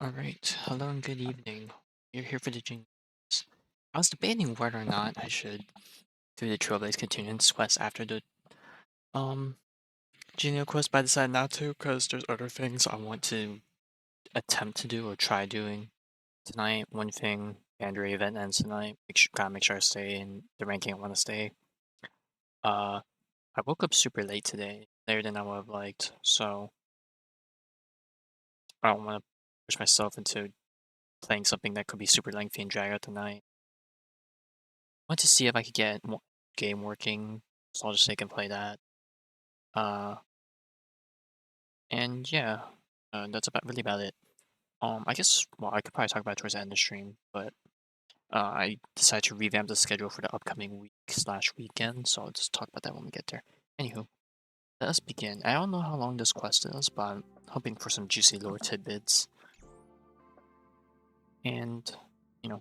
Alright, hello and good evening. You're here for the Jingliu. I was debating whether or not I should do the Trailblaze Continuance quest after the um Jingliu quest, but I decided not to because there's other things I want to attempt to do or try doing tonight. One thing, Andrea event ends tonight. Gotta make sure I stay in the ranking I want to stay. Uh, I woke up super late today, later than I would have liked, so I don't want to push myself into playing something that could be super lengthy and drag out the night. Want to see if I could get one game working, so I'll just take and play that. Uh, and yeah, that's really about it. I guess well, I could probably talk about it towards the end of the stream, but I decided to revamp the schedule for the upcoming week slash weekend, so I'll just talk about that when we get there. Anywho, let us begin. I don't know how long this quest is, but I'm hoping for some juicy lore tidbits. And you know,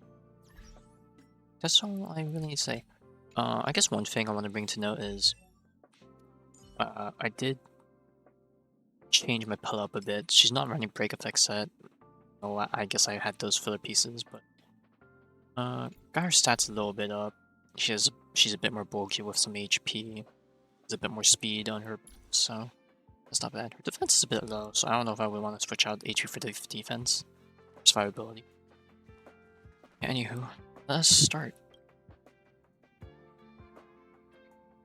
that's all I really need to say. I guess one thing I want to bring to note is I did change my pull up a bit. She's not running break effect set. Oh, I guess I had those filler pieces, but got her stats a little bit up. She's a bit more bulky with some HP. There's a bit more speed on her, so that's not bad. Her defense is a bit low, so I don't know if I would want to switch out HP for the defense. Survivability. Yeah, anywho, let's start.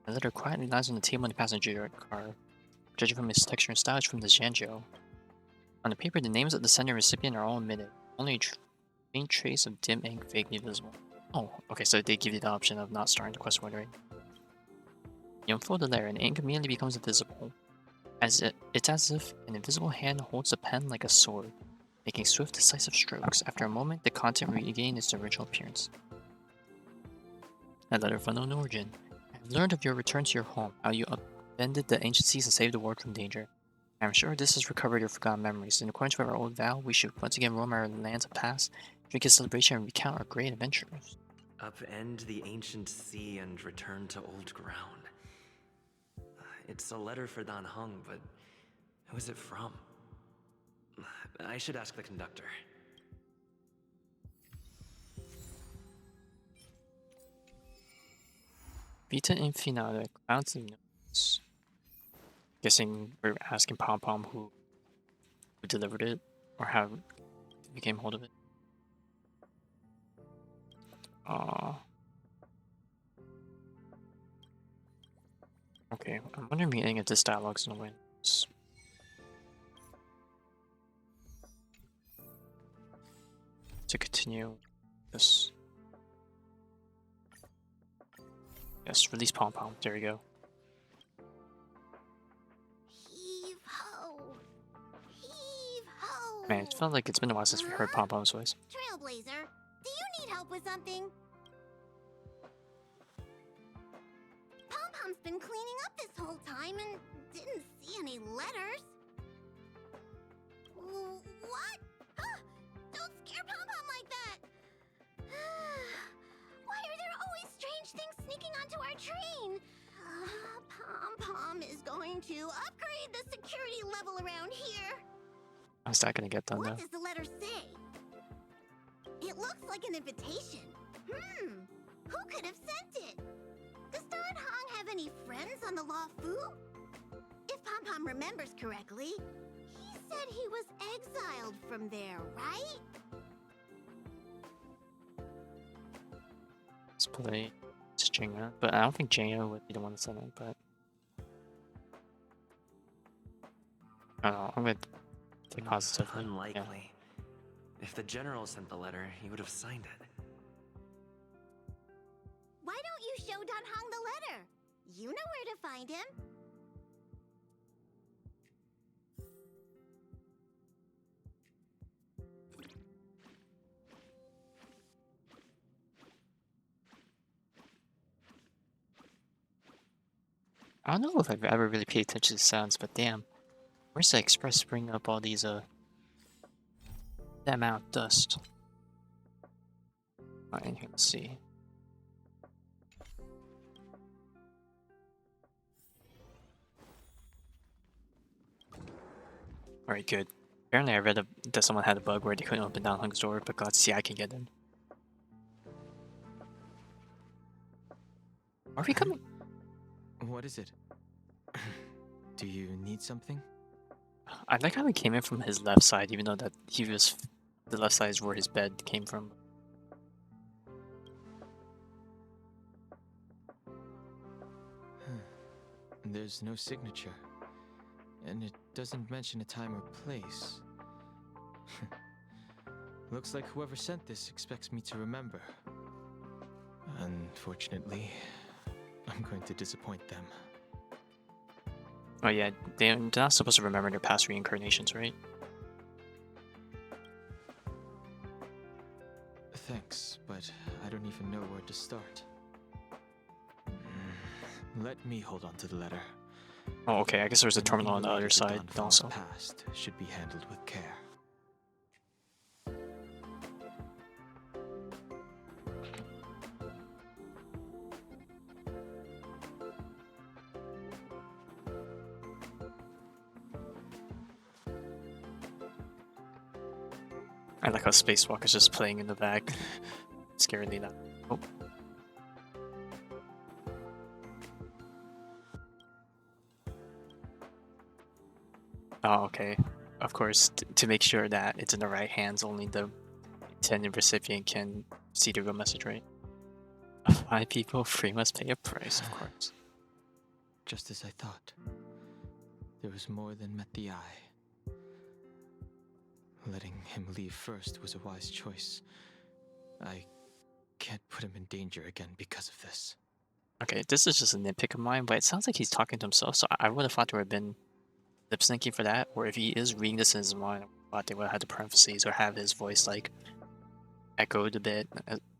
A letter quietly lies on the table in the passenger car. Judging from its texture and style, it's from the Zhanjiao. On the paper, the names of the sender and recipient are all omitted. Only a faint trace of dim ink vaguely visible. Oh, okay, so they give you the option of not starting the quest ordering. You unfold the letter, and ink immediately becomes visible. It's as if an invisible hand holds the pen like a sword, making swift, decisive strokes. After a moment, the content regains its original appearance. A letter of unknown origin. I have learned of your return to your home, how you upended the ancient seas and saved the world from danger. I am sure this has recovered your forgotten memories. In accordance with our old vow, we should once again roam our lands of past, drink a celebration, and recount our great adventures. Upend the ancient sea and return to old ground. It's a letter for Dan Heng, but who is it from? I should ask the conductor. Vita Infinita, clouds and notes. Guessing we're asking Pom Pom who delivered it, or how it became hold of it. Okay, I'm wondering if this dialogue's gonna win. To continue this. Yes, release Pom Pom. There we go. Heave ho! Heave ho! Man, it felt like it's been a while since we heard Pom Pom's voice. Trailblazer, do you need help with something? Pom Pom's been cleaning up this whole time and didn't see any letters. What? Huh? Don't scare Pom Pom like that! Why are there always strange things sneaking onto our train? Pom Pom is going to upgrade the security level around here. How's that gonna get done though? What does the letter say? It looks like an invitation. Who could have sent it? Does Dan Heng have any friends on the Luofu? If Pom Pom remembers correctly, he said he was exiled from there, right? Let's play Jinga, but I don't think Jinga would be the one to send it, but I don't know, I'm gonna take positively. Unlikely. Yeah. If the general sent the letter, he would have signed it. Why don't you show Dan Heng the letter? You know where to find him. I don't know if I've ever really paid attention to sounds, but damn. Where's the express spring up all these that amount of dust? Alright, here, let's see. Alright, good. Apparently, I read that someone had a bug where they couldn't open down Heng's door, but glad to see I can get in. Are we coming? What is it? Do you need something? I like how he came in from his left side, even though that the left side is where his bed came from. There's no signature, and it doesn't mention a time or place. Looks like whoever sent this expects me to remember. Unfortunately, I'm going to disappoint them. Oh yeah, they're not supposed to remember their past reincarnations, right? Thanks, but I don't even know where to start. Let me hold on to the letter. Oh, okay, I guess there's a terminal on the other Anything side related to Don also. Fang's past should be handled with care. I like how Spacewalker's just playing in the back. Scarily loud. Oh. Oh, okay. Of course, to make sure that it's in the right hands, only the intended recipient can see the real message, right? 5 people, 3 must pay a price, of course. Just as I thought. There was more than met the eye. Letting him leave first was a wise choice. I can't put him in danger again because of this. Okay, this is just a nitpick of mine, but it sounds like he's talking to himself, so I would have thought there would have been lip syncing for that, or if he is reading this in his mind, I thought they would have had the parentheses or have his voice like echoed a bit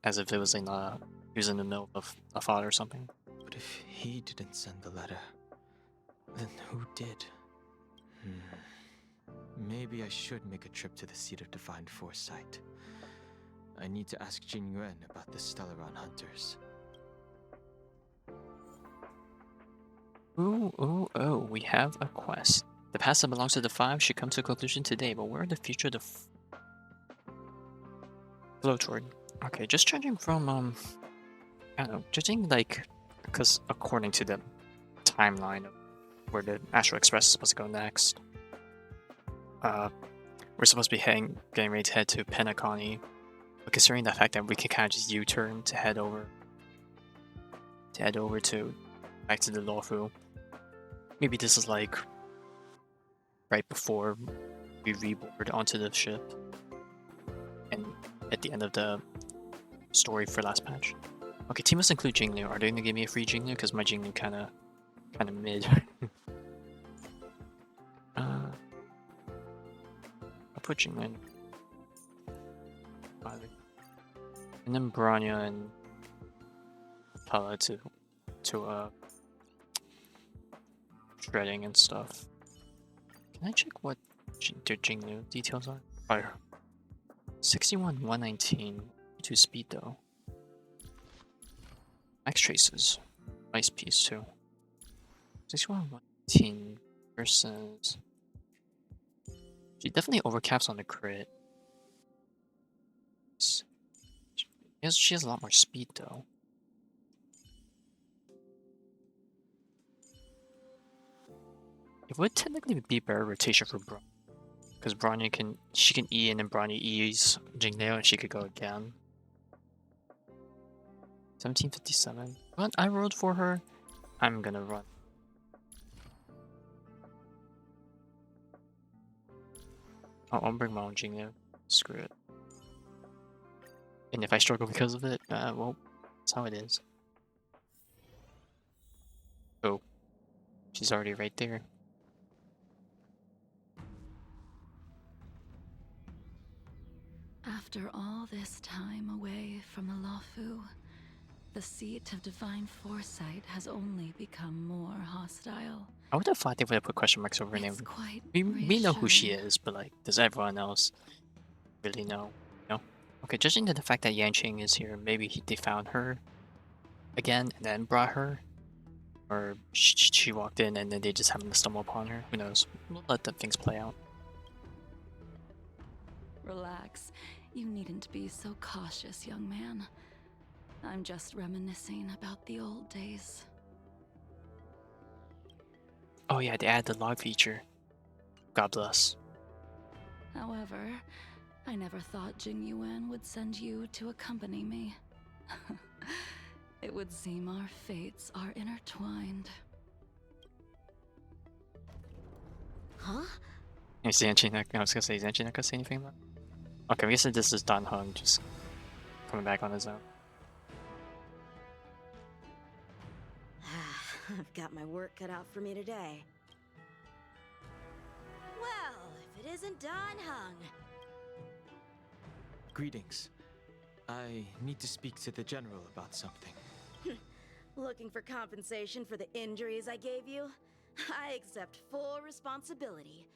as if it was in he was in the middle of a thought or something. But if he didn't send the letter, then who did? Maybe I should make a trip to the seat of divine foresight. I need to ask Jingliu about the Stellaron hunters. Oh, we have a quest. The past that belongs to the 5 should come to a conclusion today, but where in the future the flow toward? Okay, just judging from, I don't know, judging like, because according to the timeline of where the Astral Express is supposed to go next, we're supposed to be getting ready to head to Penacony, but considering the fact that we can kind of just U-turn to head over to back to the Luofu, maybe this is like right before we reboard onto the ship, and at the end of the story for last patch. Okay, team must include Jingliu. Are they gonna give me a free Jingliu? Because my Jingliu kind of mid. I'll put Jingliu in. And then Branya and Pala to shredding and stuff. Can I check what their Jingliu details are? Fire. 61, 119. 2 speed though. Max traces. Ice piece too. 61, 119 versus. She definitely overcaps on the crit. She has a lot more speed though. It would technically be better rotation for Branya, because Branya can E and then Branya E's Jingliu and she could go again. 1757. But I rolled for her. I'm gonna run. I'll bring my own Jingliu. Screw it. And if I struggle because of it, well, that's how it is. Oh, she's already right there. After all this time away from the Luofu, the seat of divine foresight has only become more hostile. I would have thought they would have put question marks over her name. It's quite We know who she reassuring. is, but like, does everyone else really know? No? Okay, judging to the fact that Yanqing is here, maybe they found her again and then brought her, or she walked in and then they just happened to stumble upon her. Who knows? We'll let the things play out. Relax. You needn't be so cautious, young man. I'm just reminiscing about the old days. Oh yeah, they added the log feature. God bless. However, I never thought Jingliu would send you to accompany me. It would seem our fates are intertwined. Huh? Is Zanchi not, I was gonna say, is Zanchi not gonna say anything about it? Okay, I guess this is Dan Heng just coming back on his own. I've got my work cut out for me today. Well, if it isn't Don Heng. Greetings. I need to speak to the general about something. Looking for compensation for the injuries I gave you? I accept full responsibility.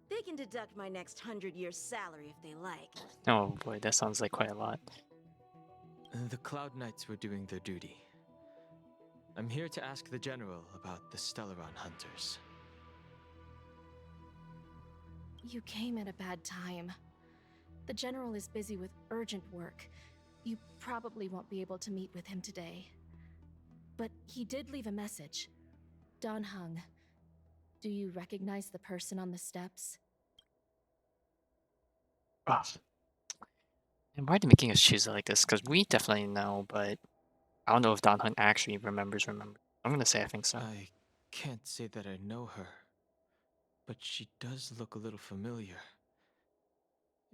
They can deduct my next 100 years' salary if they like. Oh boy, that sounds like quite a lot. The Cloud Knights were doing their duty. I'm here to ask the general about the Stellaron hunters. You came at a bad time. The general is busy with urgent work. You probably won't be able to meet with him today. But he did leave a message. Don Heng, do you recognize the person on the steps? Ah. And why are they making us choose it like this? Because we definitely know, but I don't know if Dan Heng actually remembers. I'm gonna say I think so. I can't say that I know her, but she does look a little familiar.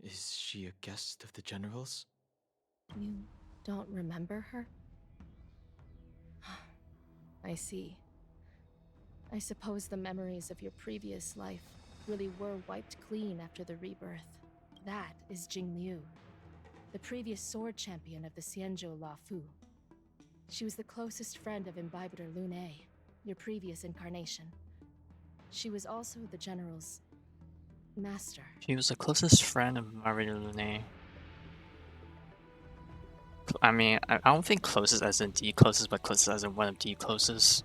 Is she a guest of the general's? You don't remember her? I see. I suppose the memories of your previous life really were wiped clean after the rebirth. That is Jingliu, the previous sword champion of the Xianzhou Luofu. She was the closest friend of Imbibitor Lune, your previous incarnation. She was also the general's master. She was the closest friend of Maria Lune. I mean, I don't think closest as in the closest, but closest as in one of the closest.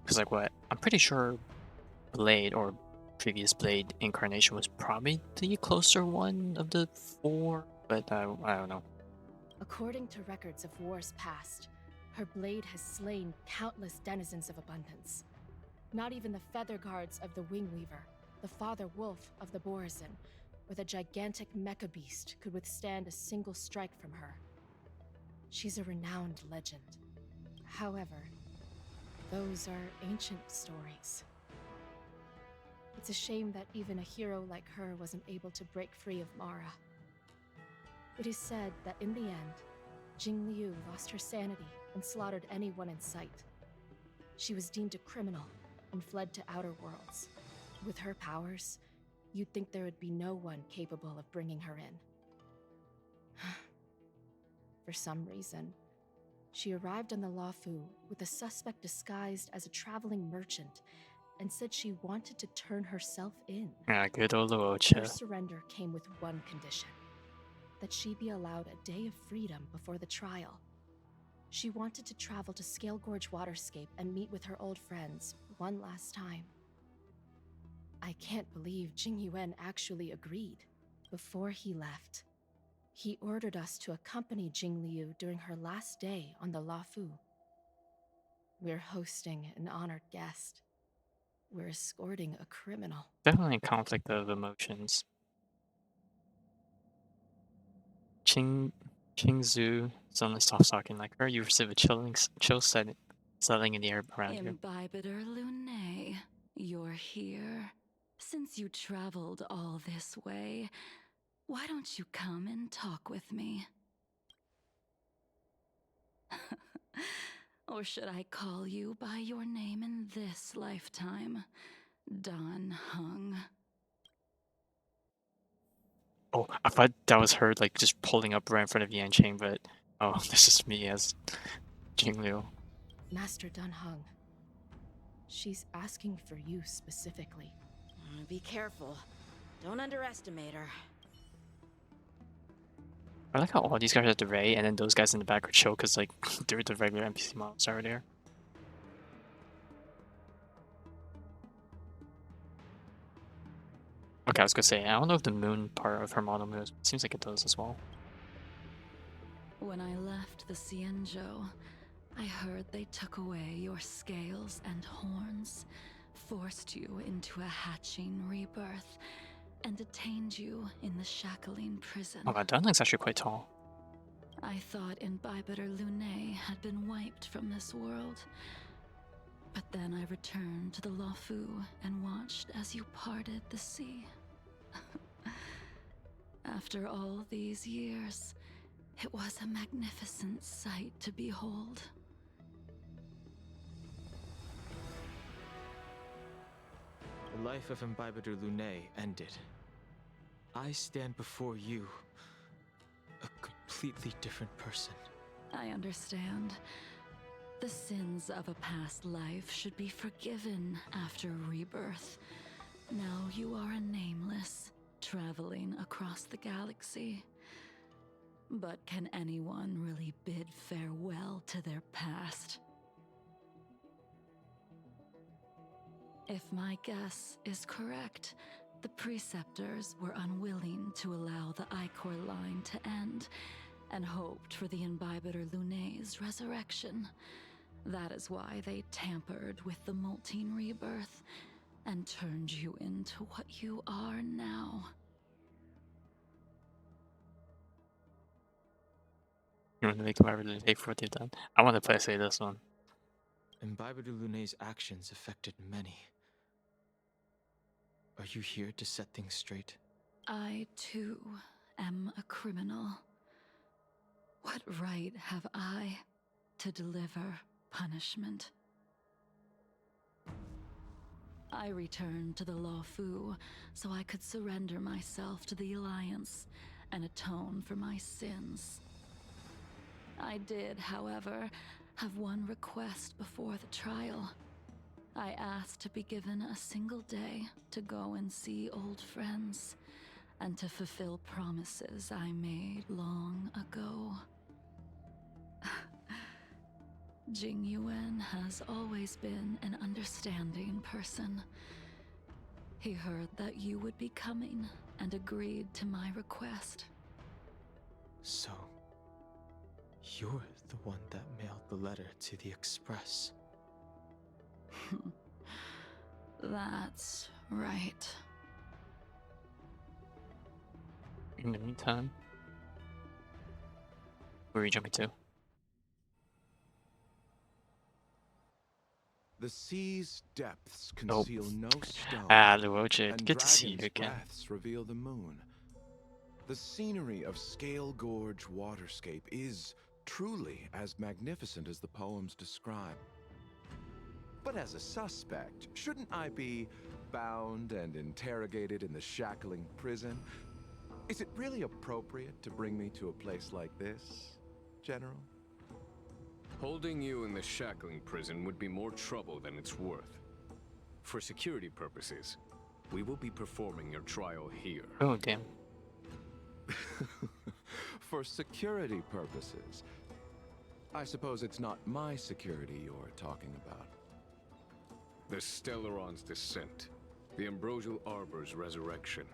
Because like what? I'm pretty sure Blade or previous Blade incarnation was probably the closer one of the four, but I don't know. According to records of wars past, her blade has slain countless denizens of abundance. Not even the feather guards of the Wingweaver, the father wolf of the Borazon, or the gigantic mecha beast could withstand a single strike from her. She's a renowned legend. However, those are ancient stories. It's a shame that even a hero like her wasn't able to break free of Mara. It is said that in the end, Jingliu lost her sanity and slaughtered anyone in sight. She was deemed a criminal and fled to outer worlds. With her powers, you'd think there would be no one capable of bringing her in. For some reason, she arrived on the Luofu with a suspect disguised as a traveling merchant and said she wanted to turn herself in. Yeah, good old Her Luofu. surrender came with one condition: that she be allowed a day of freedom before the trial. She wanted to travel to Scale Gorge Waterscape and meet with her old friends one last time. I can't believe Jingyuan actually agreed. Before he left, he ordered us to accompany Jingliu during her last day on the Luofu. We're hosting an honored guest. We're escorting a criminal. Definitely a conflict of emotions. Qingzu suddenly stops talking like her. You receive a chill settling in the air around you. Imbibitor Lune, you're here. Since you traveled all this way, why don't you come and talk with me? Or should I call you by your name in this lifetime? Don Heng. Oh, I thought that was her like just pulling up right in front of Yanqing, but oh, this is me as Jingliu. Master Don Heng, she's asking for you specifically. Be careful. Don't underestimate her. I like how all these guys are at the Ray, and then those guys in the back are chill because like they're the regular NPC models over there. Okay, I was gonna say, I don't know if the moon part of her model moves. It seems like it does as well. When I left the Xianzhou, I heard they took away your scales and horns, forced you into a hatching rebirth, and detained you in the shackling prison. Oh, that Dunling's actually quite tall. I thought Imbibitor Lunae had been wiped from this world. But then I returned to the Luofu and watched as you parted the sea. After all these years, it was a magnificent sight to behold. The life of Imbibitor Lunae ended. I stand before you, a completely different person. I understand. The sins of a past life should be forgiven after rebirth. Now you are a nameless, traveling across the galaxy. But can anyone really bid farewell to their past? If my guess is correct, the Preceptors were unwilling to allow the Ichor line to end, and hoped for the Imbibitor Lunae's resurrection. That is why they tampered with the molting rebirth and turned you into what you are now. You want to make them pay for what they've done? I want to play this one. Imbibitor Lunae's actions affected many. Are you here to set things straight? I, too, am a criminal. What right have I to deliver punishment? I returned to the Luofu so I could surrender myself to the Alliance and atone for my sins. I did, however, have one request before the trial. I asked to be given a single day to go and see old friends, and to fulfill promises I made long ago. Jingliu has always been an understanding person. He heard that you would be coming and agreed to my request. So, you're the one that mailed the letter to the Express. That's right. In the meantime, where are you jumping to? The sea's depths conceal no stone. Luofu, and good to see you dragon's again. breaths reveal the moon. The scenery of Scale Gorge waterscape is truly as magnificent as the poems describe. But as a suspect, shouldn't I be bound and interrogated in the shackling prison? Is it really appropriate to bring me to a place like this, General? Holding you in the shackling prison would be more trouble than it's worth. For security purposes, we will be performing your trial here. Oh, damn. For security purposes. I suppose it's not my security you're talking about. The Stellaron's descent, the Ambrosial Arbor's resurrection,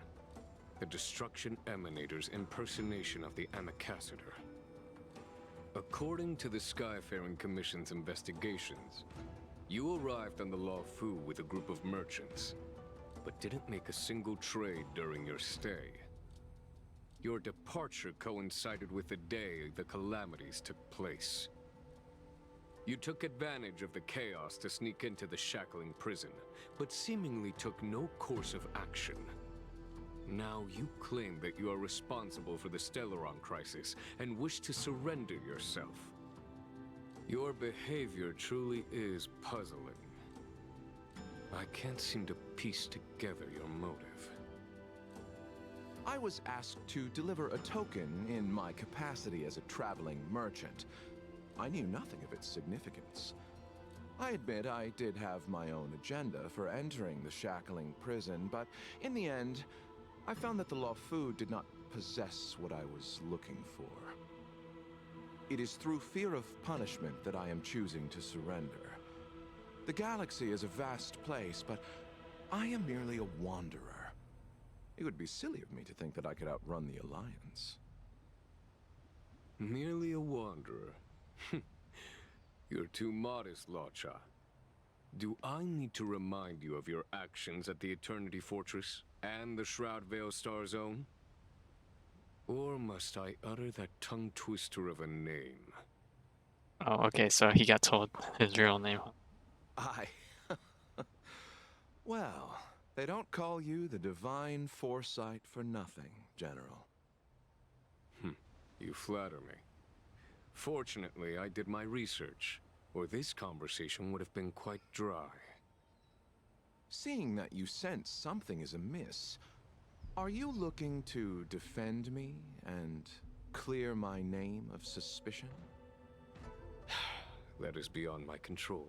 the Destruction Emanator's impersonation of the Amicassator. According to the Skyfaring Commission's investigations, you arrived on the Luofu with a group of merchants, but didn't make a single trade during your stay. Your departure coincided with the day the calamities took place. You took advantage of the chaos to sneak into the shackling prison, but seemingly took no course of action. Now you claim that you are responsible for the Stellaron crisis and wish to surrender yourself. Your behavior truly is puzzling. I can't seem to piece together your motive. I was asked to deliver a token in my capacity as a traveling merchant. I knew nothing of its significance. I admit I did have my own agenda for entering the shackling prison, but in the end, I found that the Luofu did not possess what I was looking for. It is through fear of punishment that I am choosing to surrender. The galaxy is a vast place, but I am merely a wanderer. It would be silly of me to think that I could outrun the Alliance. Merely a wanderer. You're too modest, Lotcha. Do I need to remind you of your actions at the Eternity Fortress and the Shroud Veil Star Zone? Or must I utter that tongue twister of a name? Oh, okay, so he got told his real name. I... Well, they don't call you the Divine Foresight for nothing, General. You flatter me. Fortunately, I did my research, or this conversation would have been quite dry. Seeing that you sense something is amiss, are you looking to defend me and clear my name of suspicion? That is beyond my control.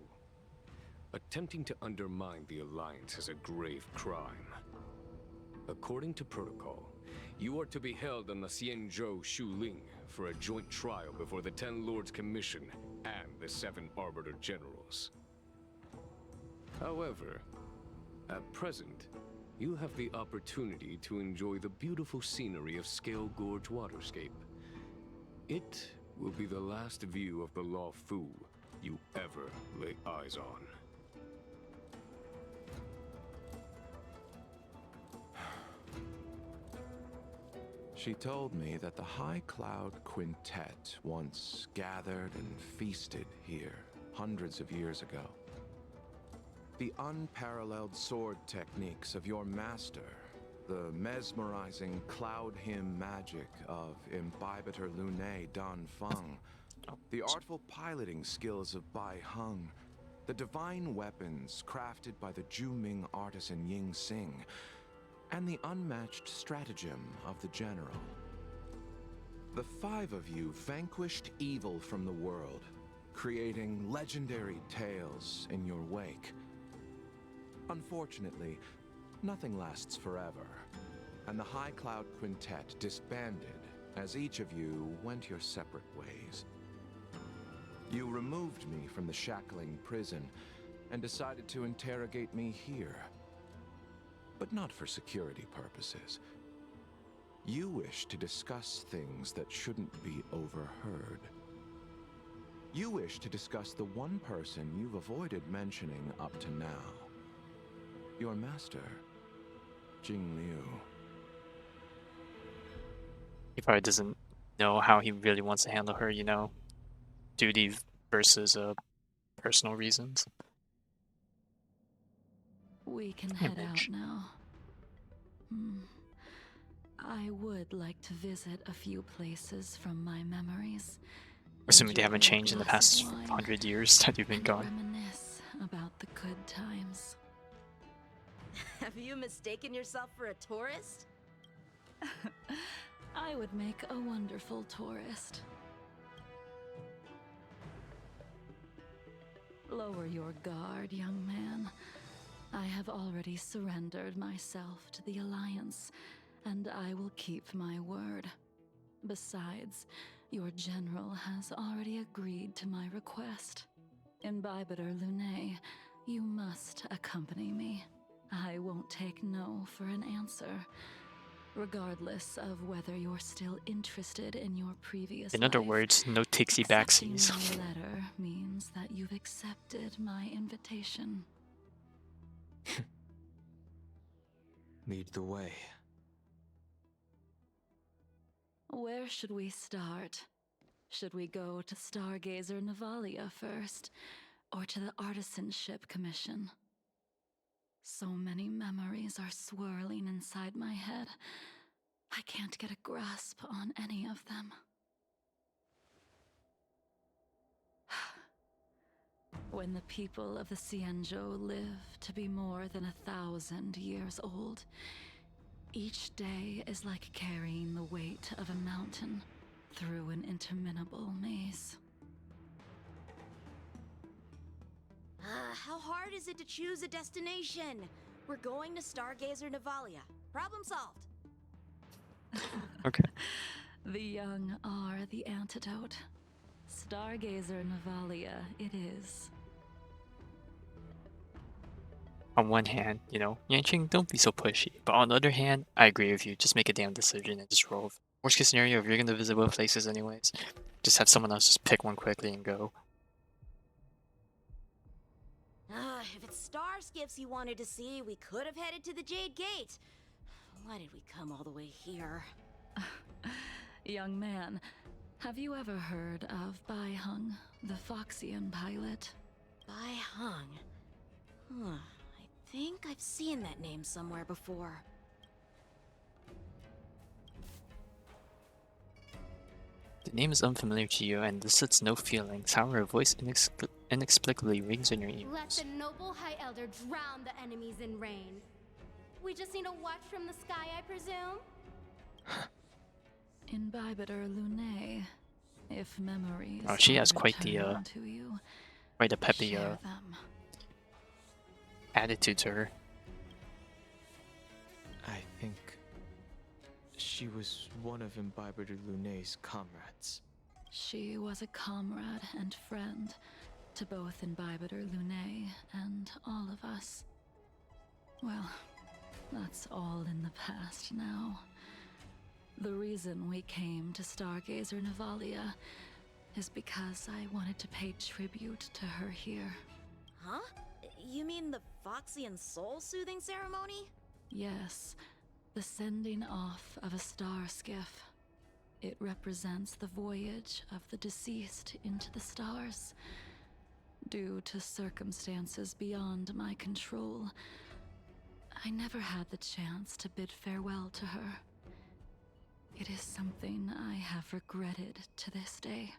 Attempting to undermine the Alliance is a grave crime. According to protocol, you are to be held on the Xianzhou Shuling for a joint trial before the 10 Lords Commission and the 7 Arbiter Generals. However, at present, you have the opportunity to enjoy the beautiful scenery of Scale Gorge Waterscape. It will be the last view of the Luofu you ever lay eyes on. She told me that the High Cloud Quintet once gathered and feasted here hundreds of years ago. The unparalleled sword techniques of your master, the mesmerizing cloud hymn magic of Imbibitor Lune Dan Feng, the artful piloting skills of Bai Heng, the divine weapons crafted by the Juming artisan Ying Xing, and the unmatched stratagem of the General. The 5 of you vanquished evil from the world, creating legendary tales in your wake. Unfortunately, nothing lasts forever, and the High Cloud Quintet disbanded as each of you went your separate ways. You removed me from the shackling prison and decided to interrogate me here. But not for security purposes. You wish to discuss things that shouldn't be overheard. You wish to discuss the one person you've avoided mentioning up to now. Your master, Jingliu. He probably doesn't know how he really wants to handle her, you know, duty versus personal reasons. We can head Image. out now. I would like to visit a few places from my memories. Assuming they haven't Enjoy a changed in the glass past of wine, 100 years that you've been and gone. reminisce about the good times. Have you mistaken yourself for a tourist? I would make a wonderful tourist. Lower your guard, young man. I have already surrendered myself to the Alliance, and I will keep my word. Besides, your general has already agreed to my request. Imbibitor Lune, you must accompany me. I won't take no for an answer, regardless of whether you're still interested in your previous In other life. words, no tixie Accepting backsies. my letter means that you've accepted my invitation. Lead the way. Where should we start? Should we go to Stargazer Navalia first, or to the Artisanship Commission? So many memories are swirling inside my head. I can't get a grasp on any of them. When the people of the Xianzhou live to be more than 1,000 years old, each day is like carrying the weight of a mountain through an interminable maze. How hard is it to choose a destination? We're going to Stargazer Navalia. Problem solved. Okay. The young are the antidote. Stargazer Navalia it is. on one hand, you know, Yanqing, don't be so pushy. But on the other hand, I agree with you. Just make a damn decision and just roll. Worst case scenario, if you're gonna visit both places anyways, just have someone else just pick one quickly and go. If it's star skiffs you wanted to see, we could have headed to the Jade Gate. Why did we come all the way here? Young man, have you ever heard of Heng, the Foxian pilot? Heng. I think I've seen that name somewhere before. The name is unfamiliar to you and elicits no feelings. However, a voice inexplicably rings in your ears. Let the noble High Elder drown the enemies in rain. We just need a watch from the sky, I presume? Imbibitor Lunae, if memories Oh, she are has quite the returned to you, quite a peppy share them. attitude to her. I think she was one of Imbibitor Lunae's comrades. She was a comrade and friend to both Imbibitor Lunae and all of us. Well, that's all in the past now. The reason we came to Stargazer Navalia is because I wanted to pay tribute to her here. Huh? You mean the Foxian soul-soothing ceremony? Yes, the sending off of a star skiff. It represents the voyage of the deceased into the stars. Due to circumstances beyond my control, I never had the chance to bid farewell to her. It is something I have regretted to this day.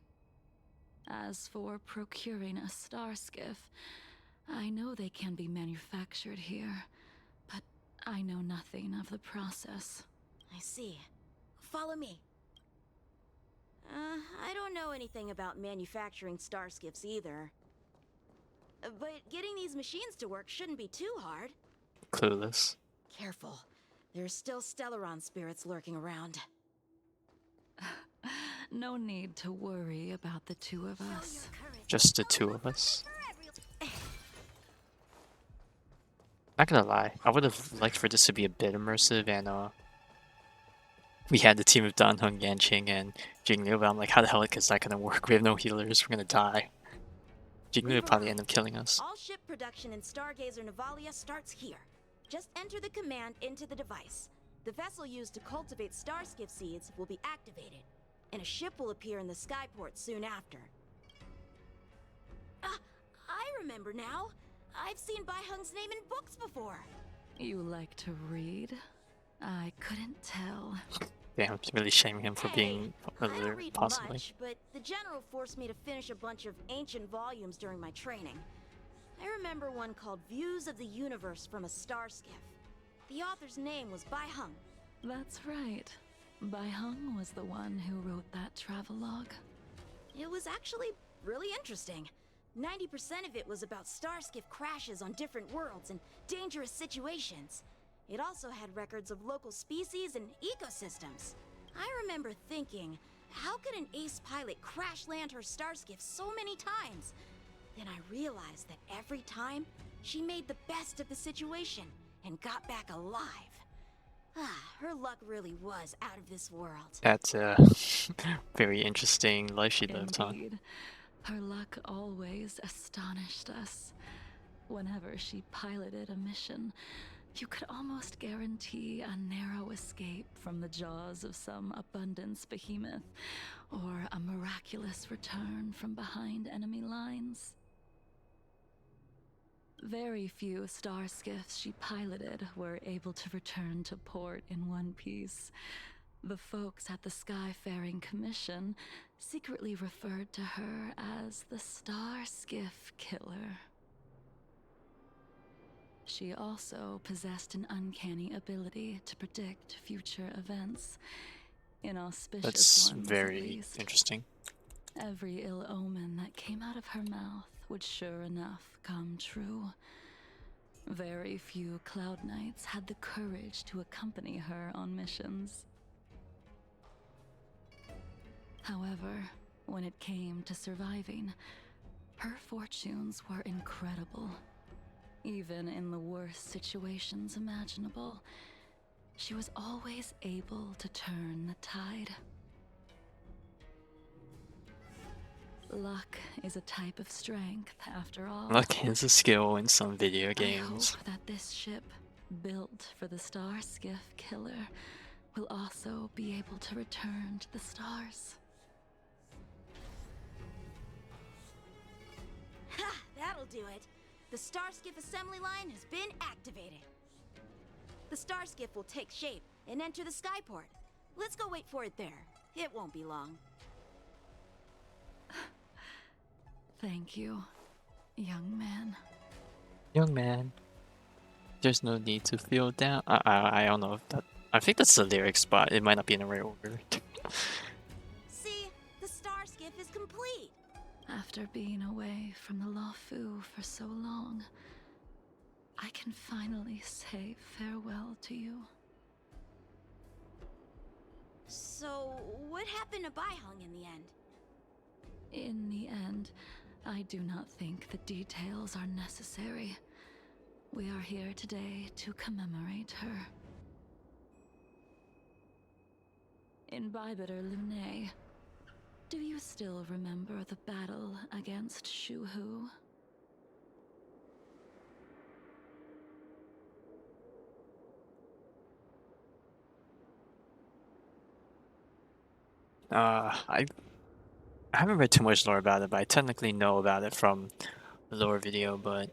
As for procuring a star skiff, I know they can be manufactured here, but I know nothing of the process. I see. Follow me. I don't know anything about manufacturing star skiffs either. But getting these machines to work shouldn't be too hard. Clueless. Careful. There's still Stellaron spirits lurking around. No need to worry about the two of us. Just the two of us. Not gonna lie, I would have liked for this to be a bit immersive and we had the team of Dan Heng, Yanqing, and Jingliu, but I'm like, how the heck is that gonna work? We have no healers, we're gonna die. Jingliu would probably end up killing us. All ship production in Stargazer Navalia starts here. Just enter the command into the device. The vessel used to cultivate starskiff seeds will be activated, and a ship will appear in the skyport soon after. I remember now. I've seen Heng's name in books before. You like to read? I couldn't tell. Damn, it's really shaming him for being I don't illiterate, read possibly. much, but the general forced me to finish a bunch of ancient volumes during my training. I remember one called Views of the Universe from a Star Skiff. The author's name was Heng. That's right. Heng was the one who wrote that travelogue. It was actually really interesting. 90% of it was about starskiff crashes on different worlds and dangerous situations. It also had records of local species and ecosystems. I remember thinking, how could an ace pilot crash land her starskiff so many times? Then I realized that every time, she made the best of the situation and got back alive. Her luck really was out of this world. That's a very interesting life she lived, huh? Indeed. Her luck always astonished us. Whenever she piloted a mission, you could almost guarantee a narrow escape from the jaws of some abundance behemoth, or a miraculous return from behind enemy lines. Very few star skiffs she piloted were able to return to port in one piece. The folks at the Skyfaring Commission secretly referred to her as the Star Skiff Killer. She also possessed an uncanny ability to predict future events. Inauspicious That's ones, at very least. interesting. Every ill omen that came out of her mouth would sure enough come true. Very few Cloud Knights had the courage to accompany her on missions. However, when it came to surviving, her fortunes were incredible. Even in the worst situations imaginable, she was always able to turn the tide. Luck is a type of strength, after all. Luck is a skill in some video I games. hope that this ship, built for the Star Skiff Killer, will also be able to return to the stars. Ha! That'll do it. The Starskiff assembly line has been activated. The Starskiff will take shape and enter the skyport. Let's go wait for it there. It won't be long. Thank you, young man. Young man, there's no need to feel down. I don't know if that. I think that's the lyrics, but it might not be in the right order. See, the Starskiff is complete. After being away from the Luofu for so long, I can finally say farewell to you. So, what happened to Baiheng in the end? In the end, I do not think the details are necessary. We are here today to commemorate her. In Bygone Lune, do you still remember the battle against Shuhu? I haven't read too much lore about it, but I technically know about it from the lore video, but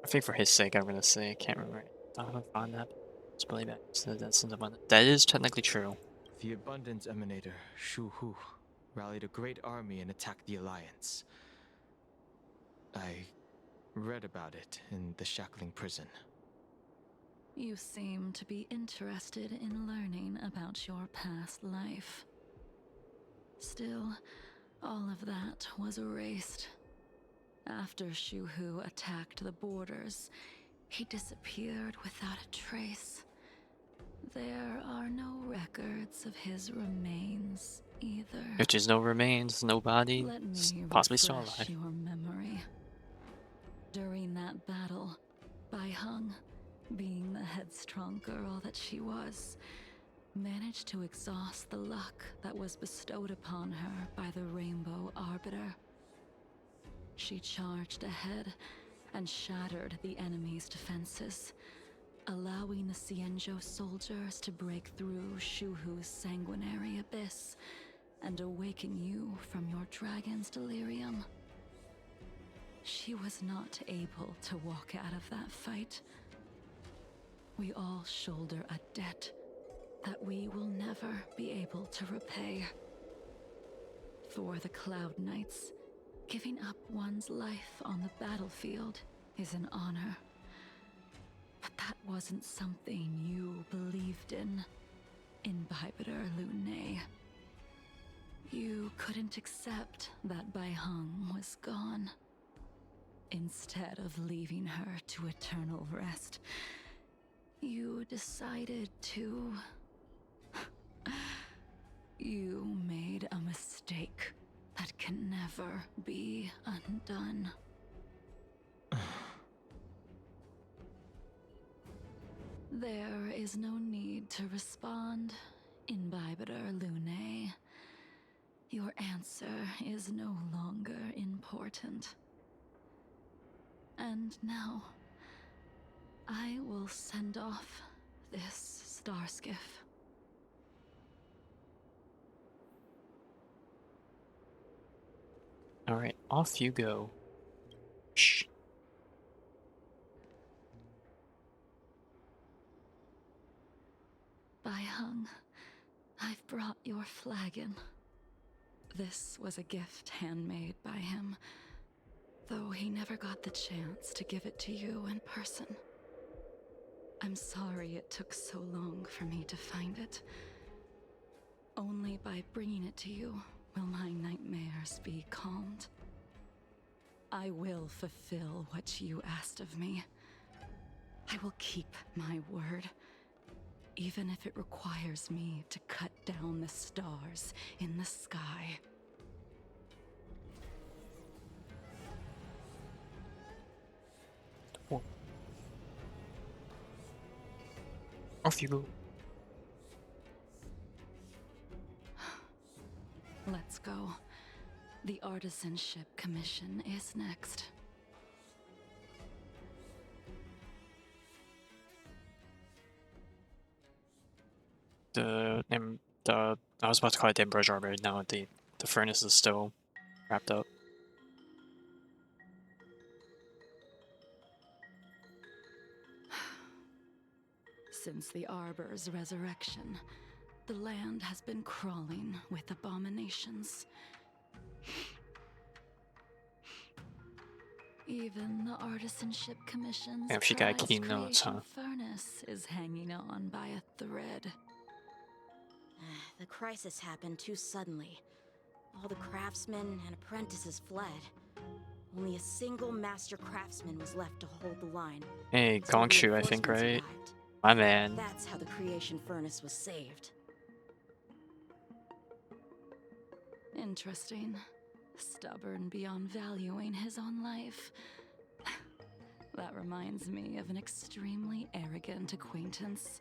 I think for his sake, I'm gonna say I can't remember. I haven't found that. It's really bad. So that's abundant. That is technically true. The Abundance Emanator, Shu Hu, rallied a great army and attacked the Alliance. I read about it in the shackling prison. You seem to be interested in learning about your past life. Still, all of that was erased. After Shuhu attacked the borders, he disappeared without a trace. There are no records of his remains either. If there's no remains, no body, Let me possibly still refresh alive. your memory. During that battle, Baiheng, being the headstrong girl that she was, managed to exhaust the luck that was bestowed upon her by the Rainbow Arbiter. She charged ahead and shattered the enemy's defenses, allowing the Xianzhou soldiers to break through Shuhu's sanguinary abyss and awaken you from your dragon's delirium. She was not able to walk out of that fight. We all shoulder a debt that we will never be able to repay. For the Cloud Knights, giving up one's life on the battlefield is an honor. But that wasn't something you believed in Bygone Lune. You couldn't accept that Baiheng was gone. Instead of leaving her to eternal rest, you decided to... You made a mistake that can never be undone. There is no need to respond in Bygone Lune. Your answer is no longer important. And now, I will send off this Starskiff. Alright, off you go. Shh. Baiheng, I've brought your flagon. This was a gift handmade by him, though he never got the chance to give it to you in person. I'm sorry it took so long for me to find it. Only by bringing it to you will my nightmares be calmed. I will fulfill what you asked of me. I will keep my word, even if it requires me to cut down the stars in the sky. Off you go. Let's go. The Artisanship Commission is next. I was about to call it the Ambrosial Arbor. Now the furnace is still wrapped up. Since the Arbor's resurrection, the land has been crawling with abominations. Even the Artisanship Commission's Damn, she got prized keen notes, creation huh? furnace is hanging on by a thread. The crisis happened too suddenly. All the craftsmen and apprentices fled. Only a single master craftsman was left to hold the line. Hey, So Gongshu, I think, reinforcements right? arrived. My man. That's how the creation furnace was saved. Interesting. Stubborn beyond valuing his own life. That reminds me of an extremely arrogant acquaintance.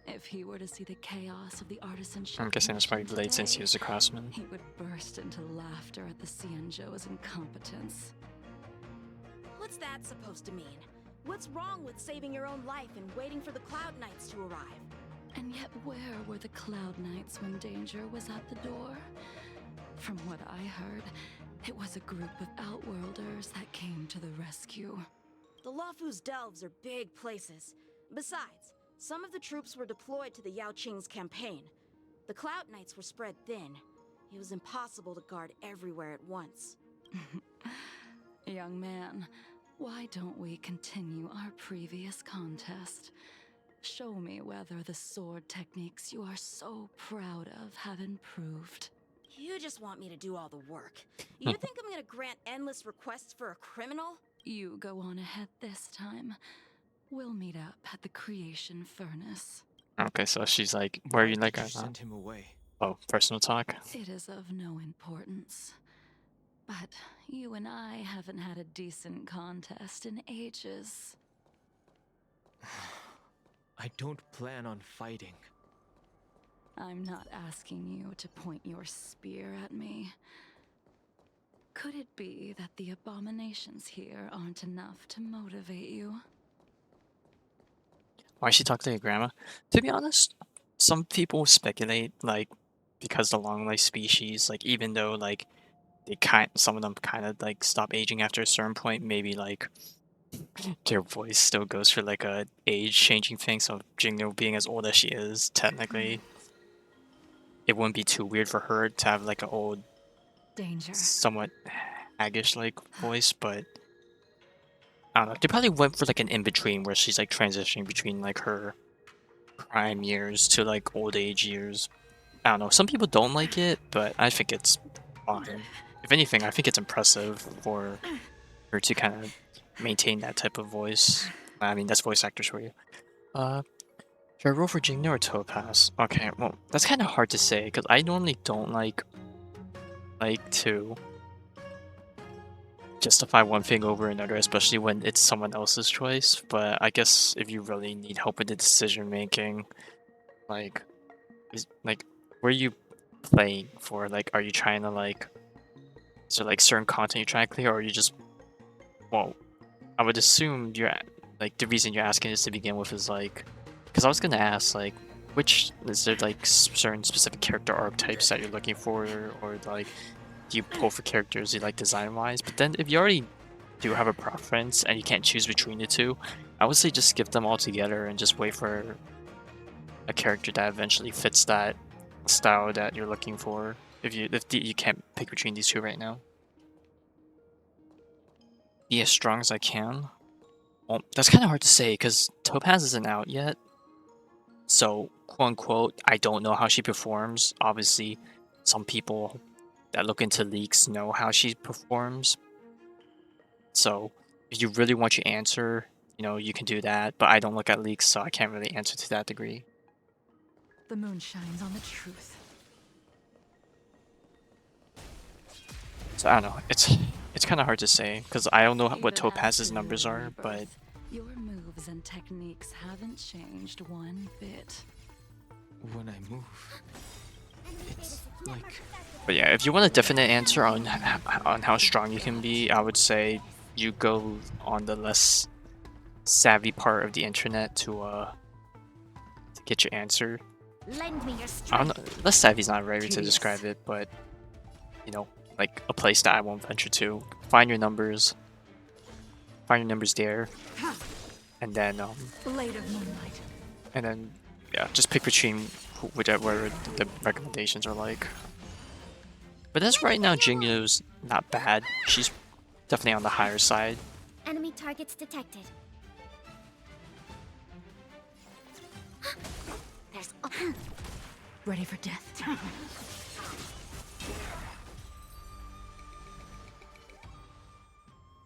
If he were to see the chaos of the Artisanship I'm guessing that's probably Commission delayed since he today, was a craftsman. he would burst into laughter at the Xianzhou's incompetence. What's that supposed to mean? What's wrong with saving your own life and waiting for the Cloud Knights to arrive? And yet where were the Cloud Knights when danger was at the door? From what I heard, it was a group of Outworlders that came to the rescue. The Luofu's delves are big places. Besides, some of the troops were deployed to the Yao Qing's campaign. The Cloud Knights were spread thin. It was impossible to guard everywhere at once. Young man, why don't we continue our previous contest? Show me whether the sword techniques you are so proud of have improved. You just want me to do all the work. You think I'm gonna grant endless requests for a criminal? You go on ahead this time. We'll meet up at the creation furnace. Okay, so she's like, where are you like You right now? send him away. Oh, personal talk? It is of no importance. But you and I haven't had a decent contest in ages. I don't plan on fighting. I'm not asking you to point your spear at me. Could it be that the abominations here aren't enough to motivate you? Why she talk to your grandma? To be honest, some people speculate, like, because the long life species, like, even though, like, some of them kind of, like, stop aging after a certain point, maybe, like, their voice still goes for, like, a age-changing thing, so Jingliu being as old as she is, technically, it wouldn't be too weird for her to have, like, an old, Danger. somewhat haggish-like voice, but I don't know. They probably went for like an in-between where she's like transitioning between like her prime years to like old age years. I don't know. Some people don't like it, but I think it's fine. If anything, I think it's impressive for her to kind of maintain that type of voice. I mean, that's voice actors for you. Should I roll for Jingliu or Topaz? Okay, well, that's kind of hard to say because I normally don't like to justify one thing over another, especially when it's someone else's choice. But I guess if you really need help with the decision making, like, where are you playing for? Like, are you trying to like, is there like certain content you're trying to clear, or are you just, well, I would assume you're like the reason you're asking this to begin with is like, because I was gonna ask like, which is there like certain specific character archetypes that you're looking for, or like, do you pull for characters you like design-wise? But then if you already do have a preference and you can't choose between the two, I would say just skip them all together and just wait for a character that eventually fits that style that you're looking for. If you can't pick between these two right now. Be as strong as I can. Well, that's kind of hard to say because Topaz isn't out yet. So, quote unquote, I don't know how she performs. Obviously, some people that look into leaks know how she performs. So if you really want your answer, you know, you can do that. But I don't look at leaks, so I can't really answer to that degree. The moon shines on the truth. So I don't know. It's kind of hard to say because I don't know what Even Topaz's after numbers your are, but rebirth, Your moves and techniques haven't changed one bit. When I move, it's like But yeah, if you want a definite answer on how strong you can be, I would say you go on the less savvy part of the internet to get your answer. Lend me your I strength. don't know, less savvy is not the right way to describe it, but you know, like a place that I won't venture to. Find your numbers there, and then Blade of moonlight. yeah, just pick between whatever the recommendations are like. But as right now, Jingliu's not bad. She's definitely on the higher side. Enemy targets detected. There's. Ready for death.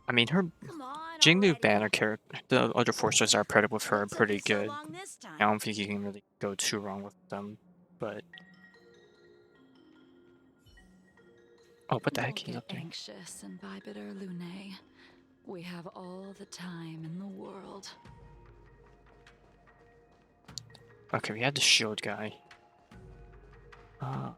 I mean, her Come on, Jingliu already. banner character, the other 4-stars that are paired up with her are What took pretty it so good. long this I time? don't think you can really go too wrong with them, but oh, what the heck Don't is get up there? anxious and Bybiter Lune. We have all the time in the world. Okay, we had the shield guy. Oh.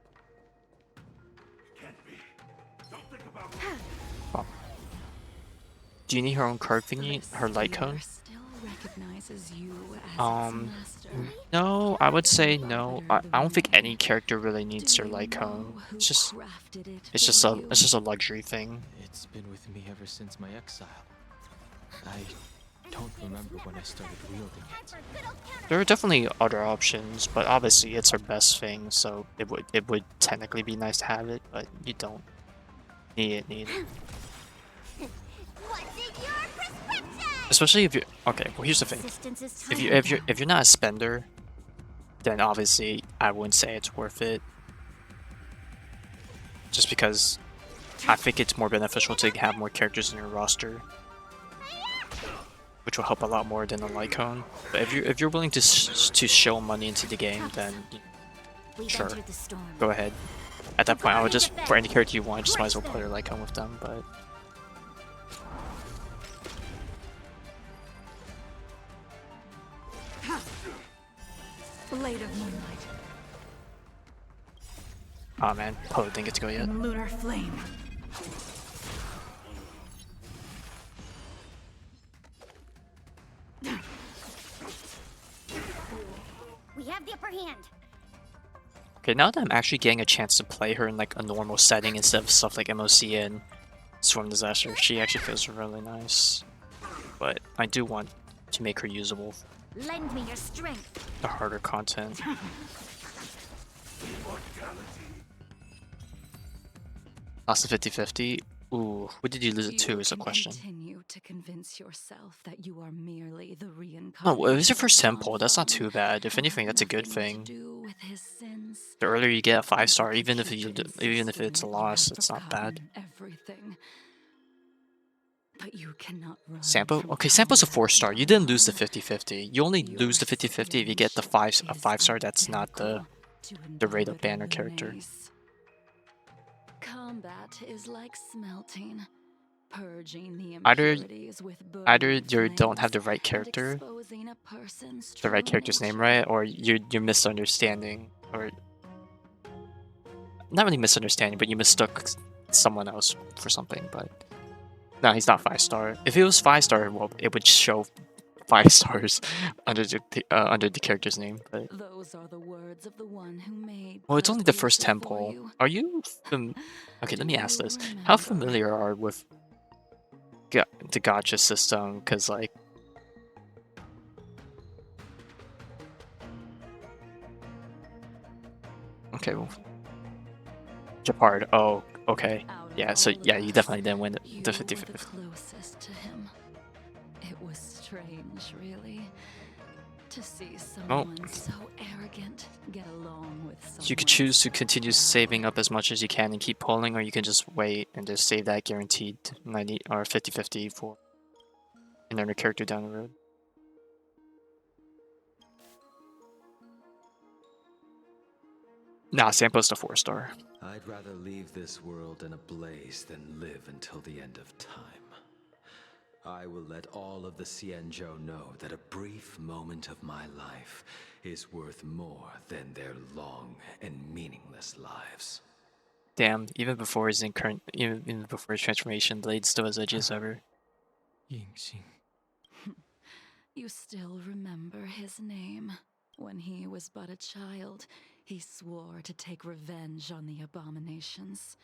Do you need her own card thingy? This Her light sphere cone? still recognizes you as its master. No, I would say no. I don't think any Lune. character really needs Do her you light know cone. who It's just crafted it it's just for a you? it's just a luxury thing. it's been with me ever since my exile. I don't remember when I started wielding it. There are definitely other options, but obviously it's her best thing, so it would technically be nice to have it, but you don't need it. What's in your prescription? Especially if you okay, well here's the thing. Resistance is If you're not a spender, then obviously I wouldn't say it's worth it. Just because I think it's more beneficial to have more characters in your roster, which will help a lot more than a light cone. But if you're willing to show money into the game, then We've sure, entered the storm. go ahead. At that point, I would just for any character you want, just might as well put your light cone with them. But Blade of moonlight. oh man, Poe didn't get to go yet. Lunar flame. We have the upper hand. Okay, now that I'm actually getting a chance to play her in like a normal setting instead of stuff like MOC and Swarm Disaster, she actually feels really nice. But I do want to make her usable for Lend me your strength. the harder content. Lost the 50-50. Ooh, what did you lose it to is the question. Continue to convince yourself that you are merely the Oh, reincarnation. well, it was your first of temple. That's not Danfeng. too bad. If anything, that's a good Nothing to thing. do with his sins. The earlier you get a But 5-star, you even if keep it's a insisting that you loss, have it's not bad. forgotten Everything. But you cannot run Sampo? from Okay, Sampo's a combat 4-star. You didn't lose the alone. 50-50. You only Your lose the 50-50 if you get the citizenship a is 5-star that's not the identical to the rate of Bybiter banner character. Lune's. Combat is like smelting, purging the Either impurities with either burning you don't have the flames right and character, exposing a person's the right true character's name nature. right, or you're misunderstanding, or not really misunderstanding, but you mistook someone else for something. But no, he's not 5-star. If he was 5-star, well, it would show 5 stars under the character's name. But Those are the words of the one who made well, it's only the Perseus first before temple. you. Are you okay? Let Do me ask you this: how remember? familiar are you with the gacha system? Because like, okay, well, Japard. Oh, okay. Out of Yeah, so all of yeah, you us, definitely didn't win you the were 50 the closest to him. It was strange, really, to see someone so arrogant get along with someone. You could choose to so continue proud. saving up as much as you can and keep pulling, or you can just wait and just save that guaranteed 90 or 50-50 for another character down the road. Nah, Sampo's the 4-star. I'd rather leave this world in a blaze than live until the end of time. I will let all of the Xianzhou know that a brief moment of my life is worth more than their long and meaningless lives. Damn, even before his even before his transformation, Blade still as edgy as ever. Yingxing. You still remember his name. When he was but a child, he swore to take revenge on the abominations.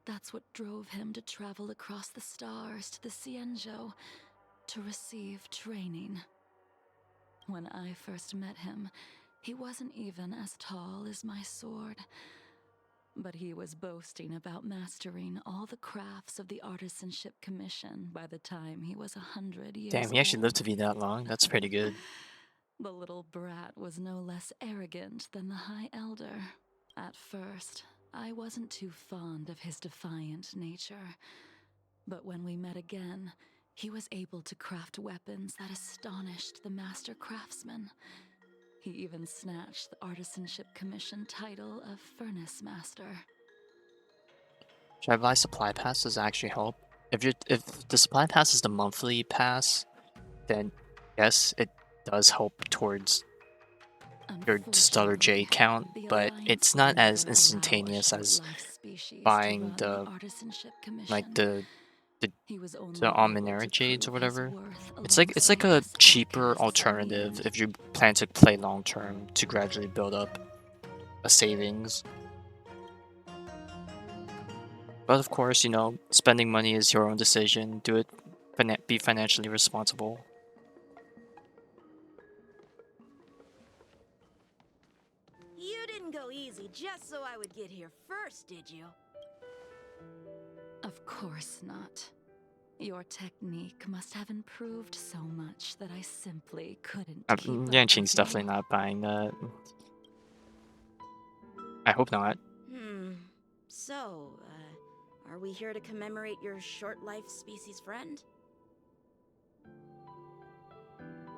That's what drove him to travel across the stars to the Xianzhou to receive training. When I first met him, he wasn't even as tall as my sword. But he was boasting about mastering all the crafts of the Artisanship Commission by the time he was 100 years old. Damn, he actually lived to be that long. That's pretty good. The little brat was no less arrogant than the High Elder. At first, I wasn't too fond of his defiant nature. But when we met again, he was able to craft weapons that astonished the Master Craftsman. He even snatched the Artisanship Commission title of Furnace Master. Should I buy supply pass? Does that actually help? If the supply pass is the monthly pass, then yes, it does help towards your Stellar Jade count, but it's not as instantaneous as buying the Almenara Jades or whatever. It's like a cheaper alternative if you plan to play long term to gradually build up a savings. But of course, you know, spending money is your own decision. Do it, be financially responsible. You didn't go easy just so I would get here first, did you? Of course not. Your technique must have improved so much that I simply couldn't keep up Yanqing's with definitely you. not buying that. I hope not. So, are we here to commemorate your short-life species friend?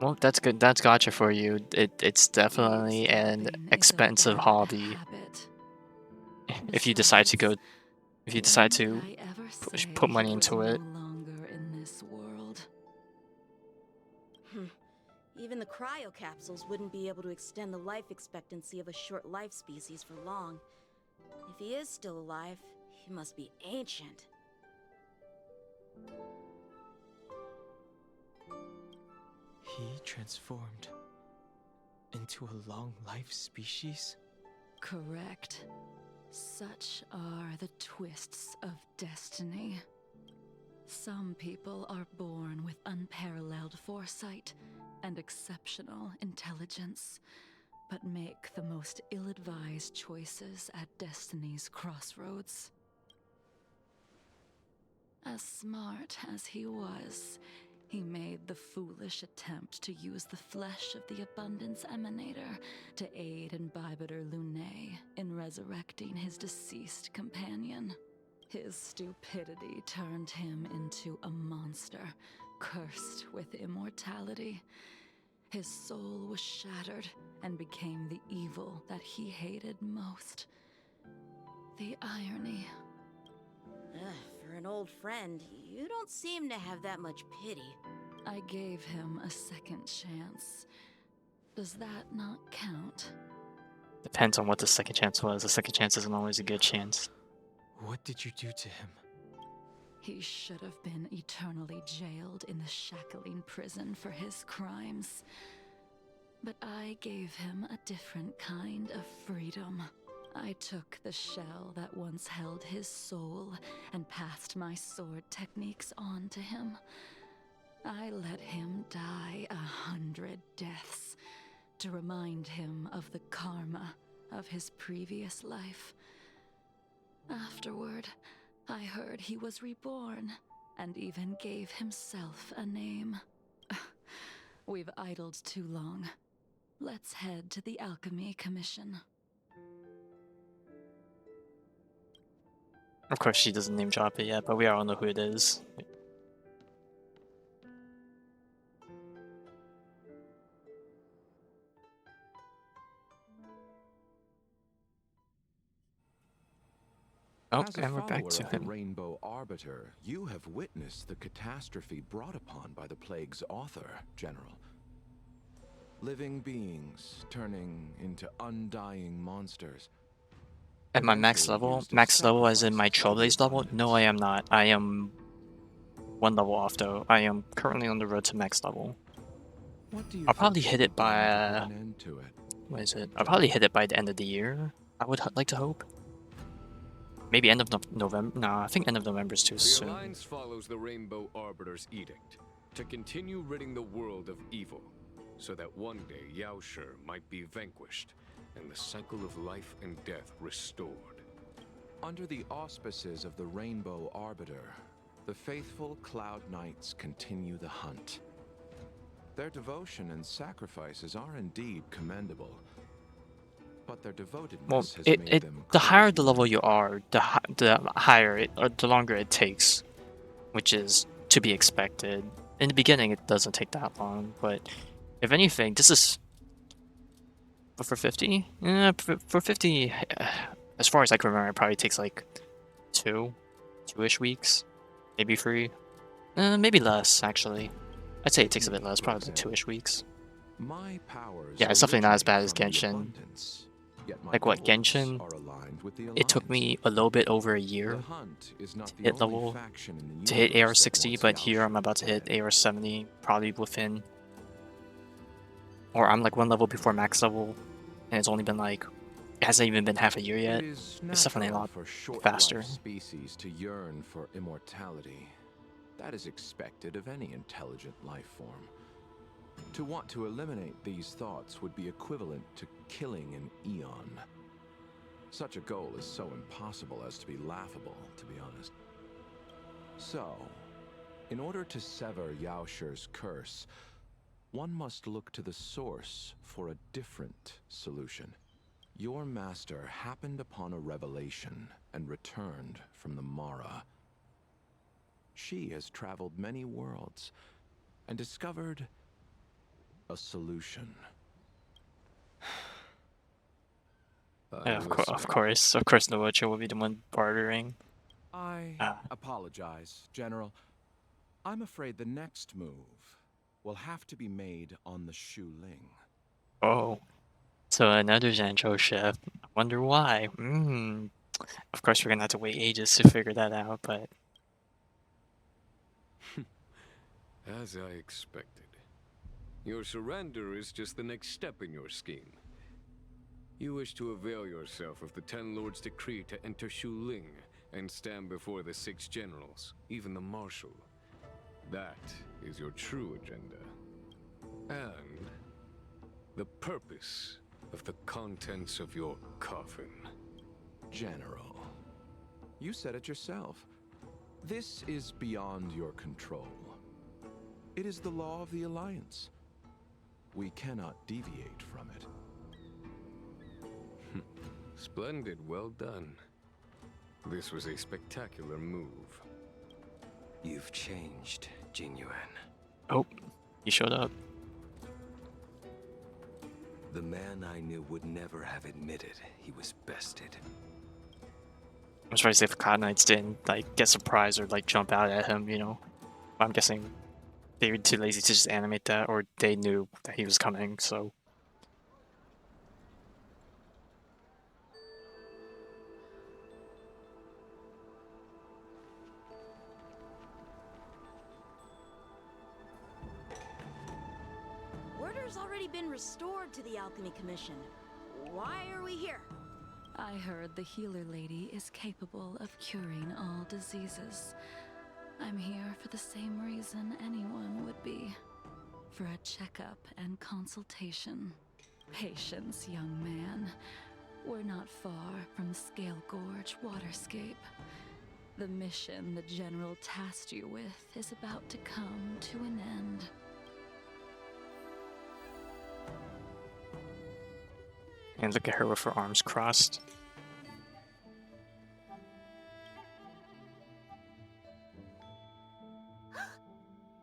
Well, that's good. That's gotcha for you. It's definitely an Eavesdropping is a expensive bad hobby. habit. If you decide to go, if you decide When to did I ever say put money he was into it. no longer in this world? Even the cryo capsules wouldn't be able to extend the life expectancy of a short-life species for long. If he is still alive, he must be ancient. He transformed into a long-life species? Correct. Such are the twists of destiny. Some people are born with unparalleled foresight and exceptional intelligence, but make the most ill-advised choices at destiny's crossroads. As smart as he was, he made the foolish attempt to use the flesh of the Abundance Emanator to aid in Bybiter Lunae in resurrecting his deceased companion. His stupidity turned him into a monster, cursed with immortality. His soul was shattered and became the evil that he hated most. The irony. For an old friend, you don't seem to have that much pity. I gave him a second chance. Does that not count? Depends on what the second chance was. A second chance isn't always a good chance. What did you do to him? He should have been eternally jailed in the shackling prison for his crimes. But I gave him a different kind of freedom. I took the shell that once held his soul and passed my sword techniques on to him. I let him die 100 deaths to remind him of the karma of his previous life. Afterward, I heard he was reborn and even gave himself a name. We've idled too long. Let's head to the Alchemy Commission. Of course, she doesn't name drop it yet, but we all know who it is. Oh, As a and we're back follower to of the him. Rainbow Arbiter, you have witnessed the catastrophe brought upon by the plague's author, General. Living beings turning into undying monsters. At my max Eventually level, used as max level as in my sacrifices to the Trailblaze level? No, I abundance. am not. I am one level off though. I am currently on the road to max level. What do you I'll think probably will hit be it done to by put an end to it? what is it? I'll probably hit it by the end of the year. I would like to hope. Maybe end of November. No, I think end of November is too The soon. Alliance follows the Rainbow Arbiter's edict to continue ridding the world of evil, so that one day Yaoshi might be vanquished and the cycle of life and death restored. Under the auspices of the Rainbow Arbiter, the faithful Cloud Knights continue the hunt. Their devotion and sacrifices are indeed commendable, but their devotedness Well, has made them the higher the crazy. level you are, the higher it, or the longer it takes, which is to be expected. In the beginning, it doesn't take that long, but if anything, this is. But for 50, yeah, for 50, as far as I can remember, it probably takes like two-ish weeks, maybe 3, maybe less actually. I'd say it takes a bit less, For probably like example, 2-ish weeks. My powers Yeah, it's definitely not as bad as originate from the Genshin. abundance, yet my Like what, goals Genshin? are aligned with the It took Alliance. me a little bit over a The year hunt is not to the hit only level, faction in the to hit universe AR that 60, wants but here I'm Yaoshi about to hit dead. AR 70, probably within, or I'm like one level before max level, and it's only been like, it hasn't even been half a year yet. It is It's definitely a natural lot for faster. short-lived species to yearn for immortality. That is expected of any intelligent life form. To want to eliminate these thoughts would be equivalent to killing an eon. Such a goal is so impossible as to be laughable, to be honest. So, in order to sever Yaoshi's curse, one must look to the source for a different solution. Your master happened upon a revelation and returned from the Mara. She has traveled many worlds and discovered a solution. Yeah, I'm of listening. course, Novocha will be the one bartering. I Ah. apologize, General. I'm afraid the next move will have to be made on the Shu Ling. Oh, so another Zhanzhou chef. I wonder why. Of course, we're gonna have to wait ages to figure that out, but As I expected. Your surrender is just the next step in your scheme. You wish to avail yourself of the Ten Lords' decree to enter Shu Ling and stand before the 6 generals, even the Marshal. That is your true agenda. And the purpose of the contents of your coffin. General, you said it yourself. This is beyond your control. It is the law of the Alliance. We cannot deviate from it. Splendid, well done. This was a spectacular move. You've changed, Jingliu. oh, he showed up. The man I knew would never have admitted he was bested. I'm surprised if Cloud Knights didn't like get surprised or like jump out at him. I'm guessing they were too lazy to just animate that, or they knew that he was coming. So Order's already been restored to the Alchemy Commission. Why are we here? I heard the healer lady is capable of curing all diseases. I'm here for the same reason anyone would be. For a checkup and consultation. Patience, young man. We're not far from Scale Gorge waterscape. The mission the General tasked you with is about to come to an end. and look at her with her arms crossed.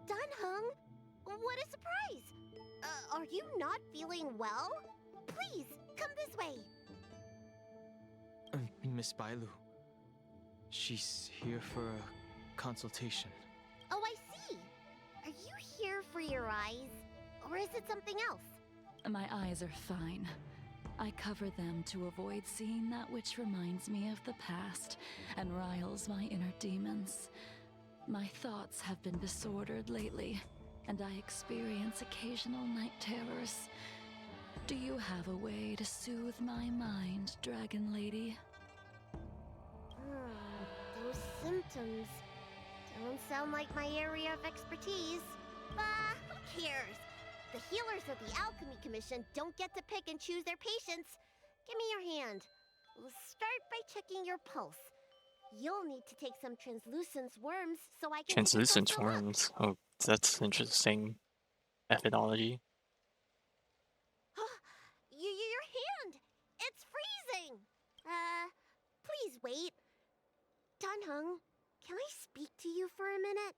Heng, what a surprise! Are you not feeling well? Please, come this way. Miss Bailu, She's here for a consultation. Oh, I see. Are you here for your eyes? Or is it something else? My eyes are fine. I cover them to avoid seeing that which reminds me of the past and riles my inner demons. My thoughts have been disordered lately, and I experience occasional night terrors. Do you have a way to soothe my mind, Dragon Lady? Those symptoms don't sound like my area of expertise. Who cares? The healers of the Alchemy Commission don't get to pick and choose their patients. Give me your hand. We'll start by checking your pulse. You'll need to take some translucent worms so I can Translucent take a closer look. worms. Oh, that's interesting methodology. Your hand! It's freezing! Please wait. Dan Heng, can I speak to you for a minute?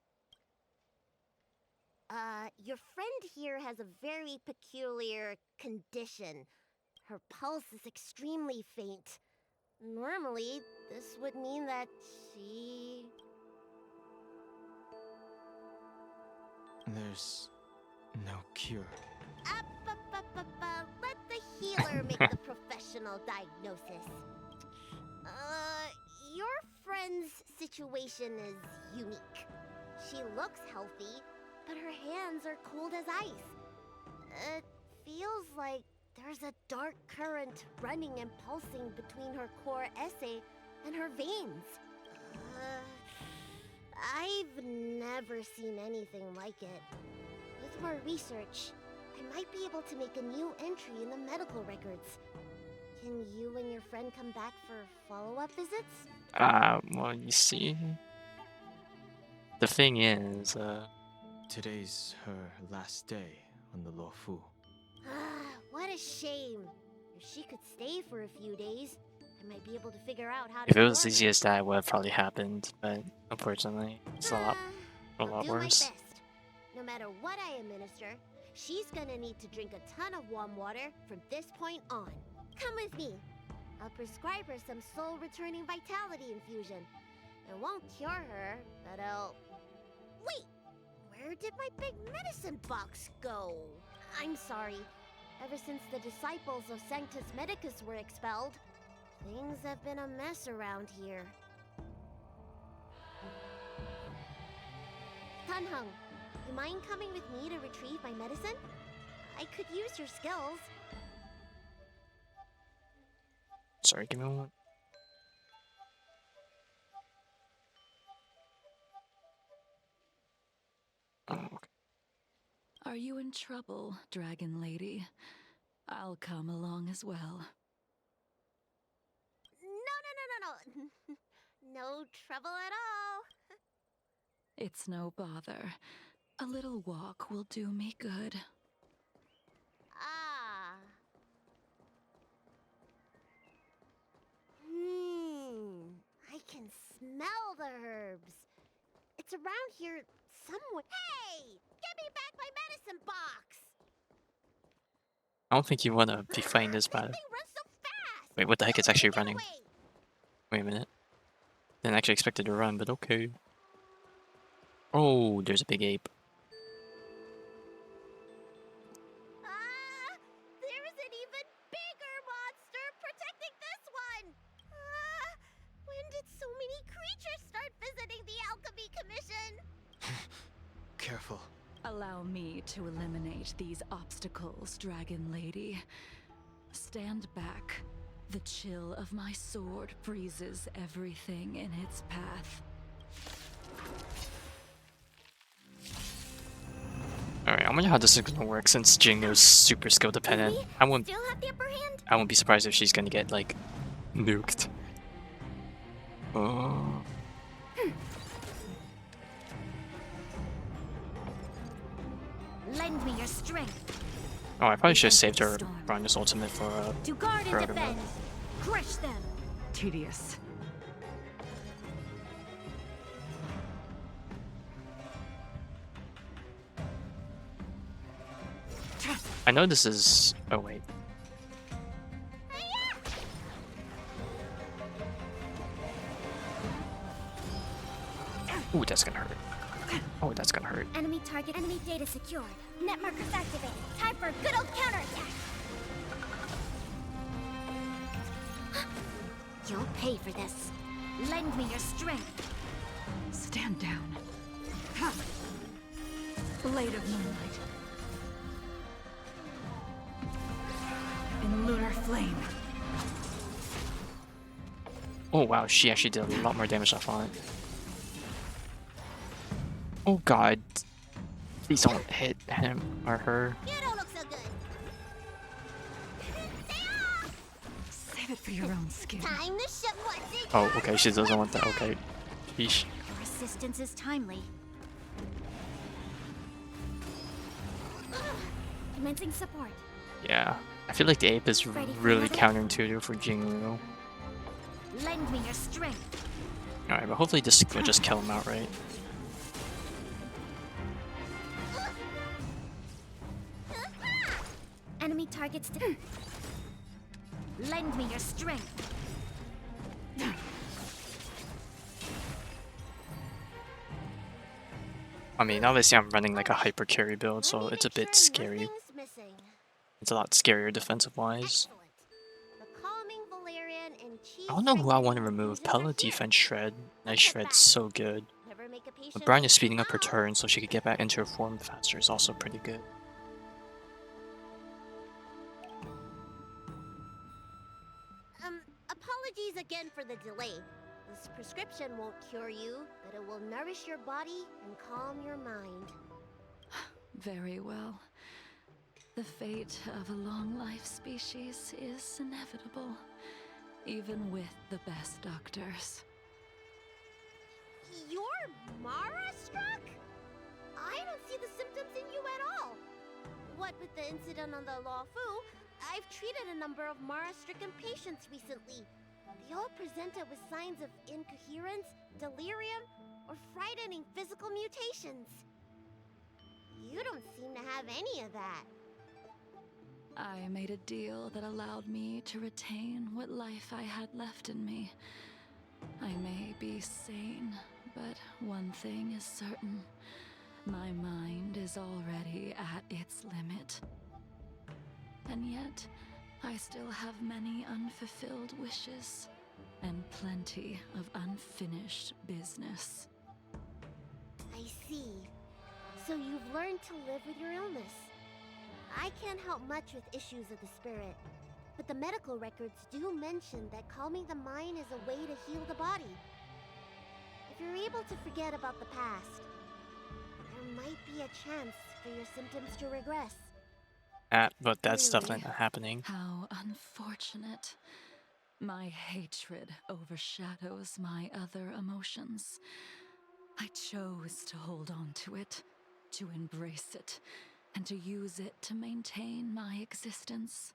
Your friend here has a very peculiar condition. Her pulse is extremely faint. Normally, this would mean that she... There's no cure. Let the healer make the professional diagnosis. Your friend's situation is unique. She looks healthy, but her hands are cold as ice. It feels like there's a dark current running and pulsing between her core esse and her veins. I've never seen anything like it. With more research, I might be able to make a new entry in the medical records. Can you and your friend come back for follow-up visits? Well, you see, the thing is, Today's her last day on the Luofu. What a shame. If she could stay for a few days, I might be able to figure out how to... if it was cure easy as that, it would have probably happened, but unfortunately, it's a I'll lot do my worse. best. No matter what I administer, she's gonna need to drink a ton of warm water from this point on. Come with me. I'll prescribe her some soul-returning vitality infusion. It won't cure her, but I'll... Wait! Where did my big medicine box go? I'm sorry. Ever since the disciples of Sanctus Medicus were expelled, things have been a mess around here. Dan Heng, you mind coming with me to retrieve my medicine? I could use your skills. Sorry, give me a moment. Oh, okay. Are you in trouble, Dragon Lady? I'll come along as well. No. No trouble at all. It's no bother. A little walk will do me good. I can smell the herbs. It's around here somewhere. Hey! Give me back my medicine box! I don't think you want to be fighting this That battle. thing runs so fast! Wait, what the heck? It's actually Get running. away! Wait a minute. Didn't actually expect it to run, but okay. Oh, there's a big ape. There's an even bigger monster protecting this one! When did so many creatures start visiting the Alchemy Commission? Careful. Allow me to eliminate these obstacles, Dragon Lady. Stand back. The chill of my sword freezes everything in its path. Alright, I wonder how this is gonna work since Jingliu's super skill dependent. We I wouldn't still have the upper hand? I won't be surprised if she's gonna get like nuked. Oh. Lend me your strength. Oh, I probably should have saved her Rhino's ultimate for To guard for and other defend. mode. Crush them. Tedious. I know this is oh wait. Ooh, that's gonna hurt. Oh, that's gonna hurt. Enemy target, enemy data secured. Net markers activated. Time for a good old counterattack. You'll pay for this. Lend me your strength. Stand down. Blade of moonlight. In lunar flame. Oh wow, she actually did a lot more damage off on it. Oh god. Please don't hit him or her. You don't look so good. Save it for your own skin. Time to show what's in Oh, okay, she doesn't want that. Okay. Yeesh. Your assistance is timely. Commencing support. Yeah. I feel like the ape is Ready for really another? counterintuitive for Jingliu. Lend me your strength. Alright, but hopefully this will just kill him outright. Enemy targets to. Lend me your strength. I mean, obviously I'm running like a hyper carry build, so it's a bit scary. It's a lot scarier defensive-wise. I don't know who I want to remove. Pella defense shred. Nice shred's so good. But Brian is speeding up her turn so she could get back into her form faster is also pretty good. Apologies again for the delay. This prescription won't cure you, but it will nourish your body and calm your mind. Very well. The fate of a long-life species is inevitable, even with the best doctors. You're Mara-struck? I don't see the symptoms in you at all. What with the incident on the Luofu, I've treated a number of Mara-stricken patients recently. They all presented with signs of incoherence, delirium, or frightening physical mutations. You don't seem to have any of that. I made a deal that allowed me to retain what life I had left in me. I may be sane, but one thing is certain. My mind is already at its limit. And yet, I still have many unfulfilled wishes, and plenty of unfinished business. I see. So you've learned to live with your illness. I can't help much with issues of the spirit, but the medical records do mention that calming the mind is a way to heal the body. If you're able to forget about the past, there might be a chance for your symptoms to regress. But that's Really? definitely not happening. How unfortunate. My hatred overshadows my other emotions. I chose to hold on to it, to embrace it, and to use it to maintain my existence.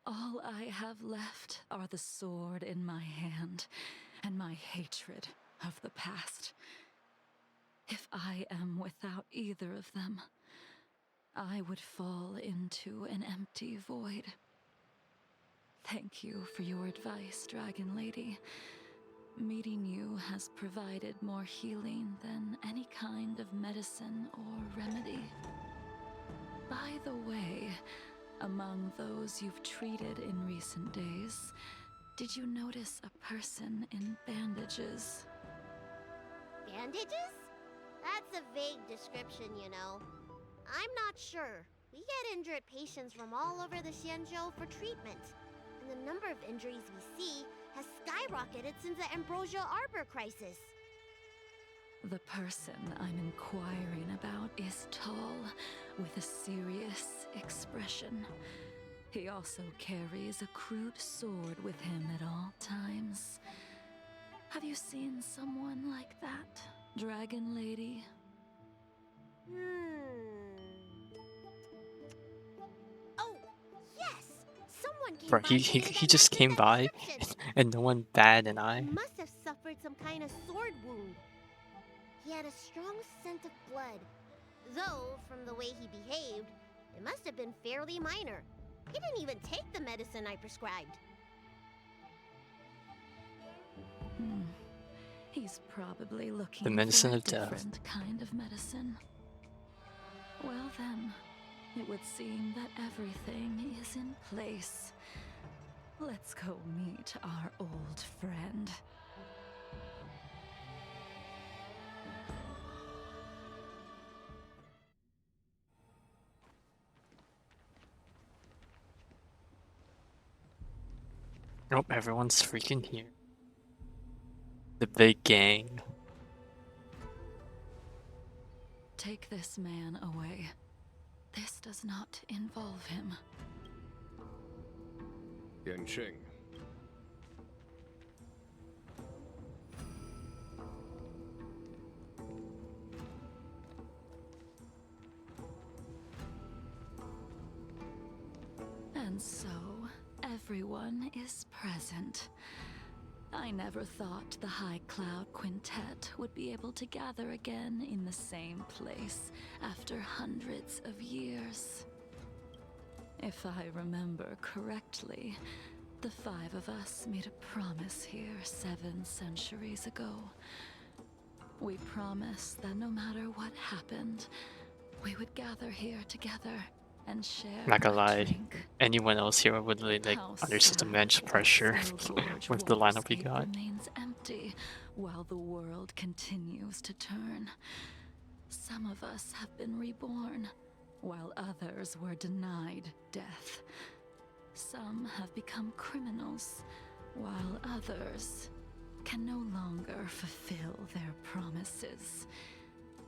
All I have left are the sword in my hand and my hatred of the past. If I am without either of them, I would fall into an empty void. Thank you for your advice, Dragon Lady. Meeting you has provided more healing than any kind of medicine or remedy. By the way, among those you've treated in recent days, did you notice a person in bandages? Bandages? That's a vague description, you know. I'm not sure. We get injured patients from all over the Xianzhou for treatment, and the number of injuries we see has skyrocketed since the Ambrosial Arbor crisis. The person I'm inquiring about is tall, with a serious expression. He also carries a crude sword with him at all times. Have you seen someone like that, Dragon Lady? Oh, yes! Someone came Bro, by he today that just matches came that by description. and no one batted an eye. He must have suffered some kind of sword wound. He had a strong scent of blood. Though, from the way he behaved, it must have been fairly minor. He didn't even take the medicine I prescribed. He's probably looking The medicine for a of death. different kind of medicine. Well then, it would seem that everything is in place. Let's go meet our old friend. Oh, everyone's freaking here. The big gang. Take this man away. This does not involve him. Yanqing. And so, everyone is present. I never thought the High Cloud Quintet would be able to gather again in the same place after hundreds of years. If I remember correctly, the 5 of us made a promise here 7 centuries ago. We promised that no matter what happened, we would gather here together and share Not gonna a lie, drink. anyone else here would really like How under such sad immense that pressure Skull Gorge with the lineup we Waterscape got. remains empty while the world continues to turn. Some of us have been reborn, while others were denied death. Some have become criminals, while others can no longer fulfill their promises.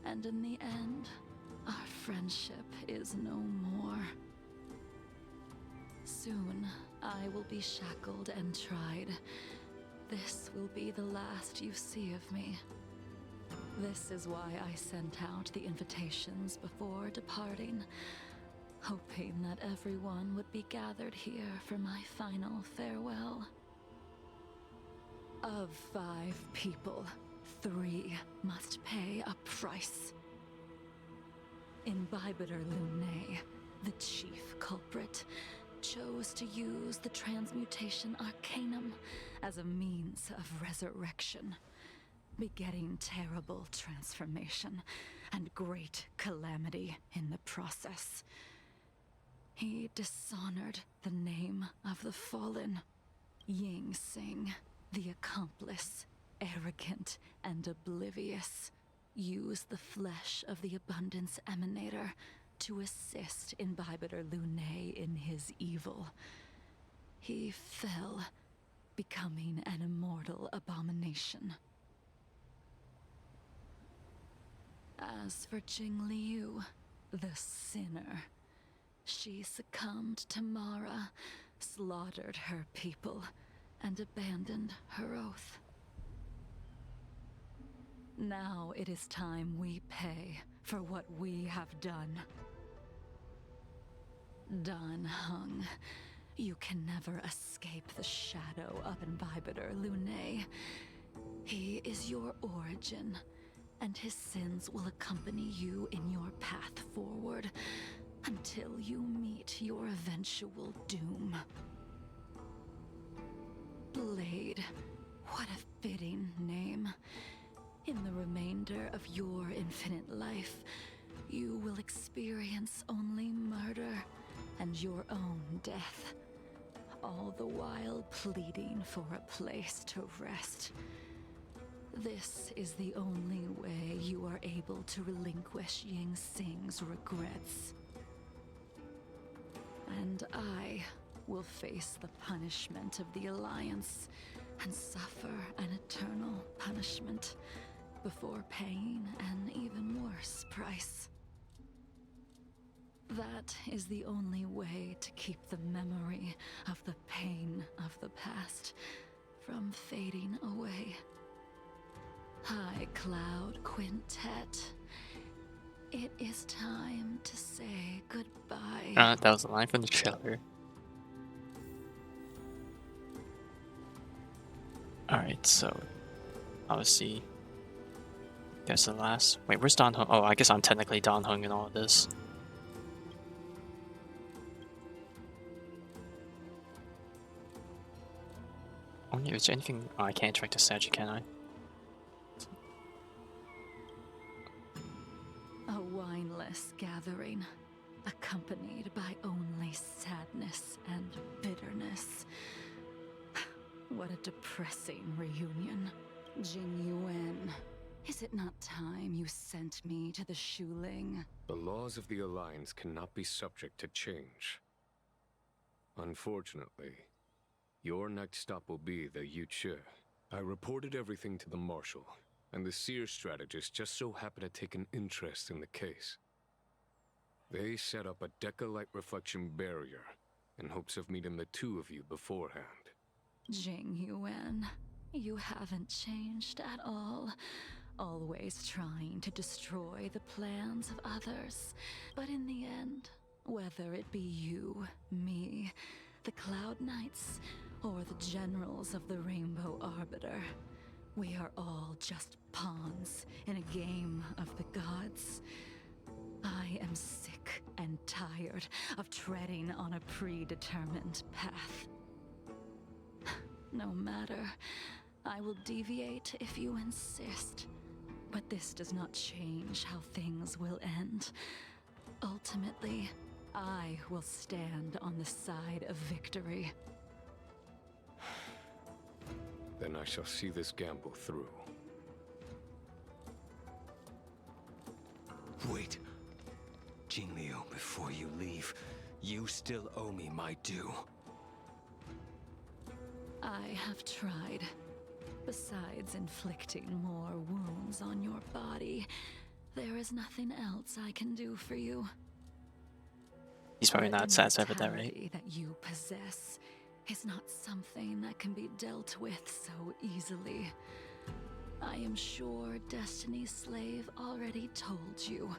And in the end, our friendship is no more. Soon, I will be shackled and tried. This will be the last you see of me. This is why I sent out the invitations before departing, hoping that everyone would be gathered here for my final farewell. Of 5 people, 3 must pay a price. Imbibitor Lunae, the chief culprit, chose to use the transmutation arcanum as a means of resurrection, begetting terrible transformation and great calamity in the process. He dishonored the name of the fallen. Ying Sing, the accomplice, arrogant and oblivious, used the flesh of the Abundance Emanator to assist Imbibitor Lunae in his evil. He fell, becoming an immortal abomination. As for Jingliu, the sinner, she succumbed to Mara, slaughtered her people, and abandoned her oath. Now it is time we pay for what we have done. Dan Heng, you can never escape the shadow of Imbibitor Lunae. He is your origin, and his sins will accompany you in your path forward until you meet your eventual doom. Blade, what a fitting name. In the remainder of your infinite life, you will experience only murder and your own death, all the while pleading for a place to rest. This is the only way you are able to relinquish Ying Sing's regrets. And I will face the punishment of the Alliance and suffer an eternal punishment before paying an even worse price. That is the only way to keep the memory of the pain of the past from fading away. High Cloud Quintet, it is time to say goodbye. That was a line from the trailer. Alright, so obviously there's the last. Wait, where's Dan Heng? Oh, I guess I'm technically Dan Heng in all of this. Oh, yeah, is there anything? Oh, I can't interact with Sagi, can I? wineless gathering, accompanied by only sadness and bitterness. What a depressing reunion. Jingliu, is it not time you sent me to the Shuling? The laws of the Alliance cannot be subject to change. Unfortunately, your next stop will be the Yuchi. I reported everything to the Marshal, and the Seer strategist just so happened to take an interest in the case. They set up a Deca-light reflection barrier in hopes of meeting the two of you beforehand. Jingliu, you haven't changed at all. Always trying to destroy the plans of others. But in the end, whether it be you, me, the Cloud Knights, or the generals of the Rainbow Arbiter, we are all just pawns in a game of the gods. I am sick and tired of treading on a predetermined path. No matter, I will deviate if you insist. But this does not change how things will end. Ultimately, I will stand on the side of victory. Then I shall see this gamble through. Wait. Jingliu, before you leave, you still owe me my due. I have tried. Besides inflicting more wounds on your body, there is nothing else I can do for you. He's probably The not satisfied with that, right? immortality that you possess is not something that can be dealt with so easily. I am sure Destiny's Slave already told you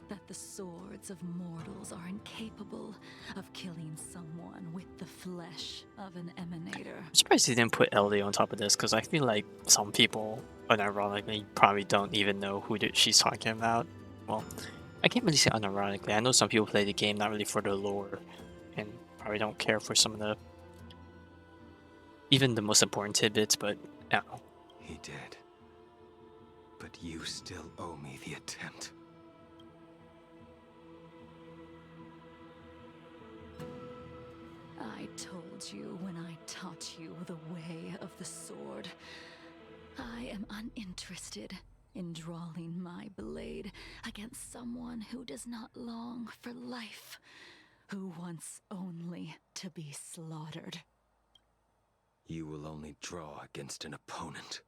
that the swords of mortals are incapable of killing someone with the flesh of an emanator. I'm surprised he didn't put LD on top of this, because I feel like some people, unironically, probably don't even know who she's talking about. Well, I can't really say unironically. I know some people play the game not really for the lore, and probably don't care for some of the, even the most important tidbits, but I don't know. He did. But you still owe me the attempt. I told you when I taught you the way of the sword. I am uninterested in drawing my blade against someone who does not long for life, who wants only to be slaughtered. You will only draw against an opponent.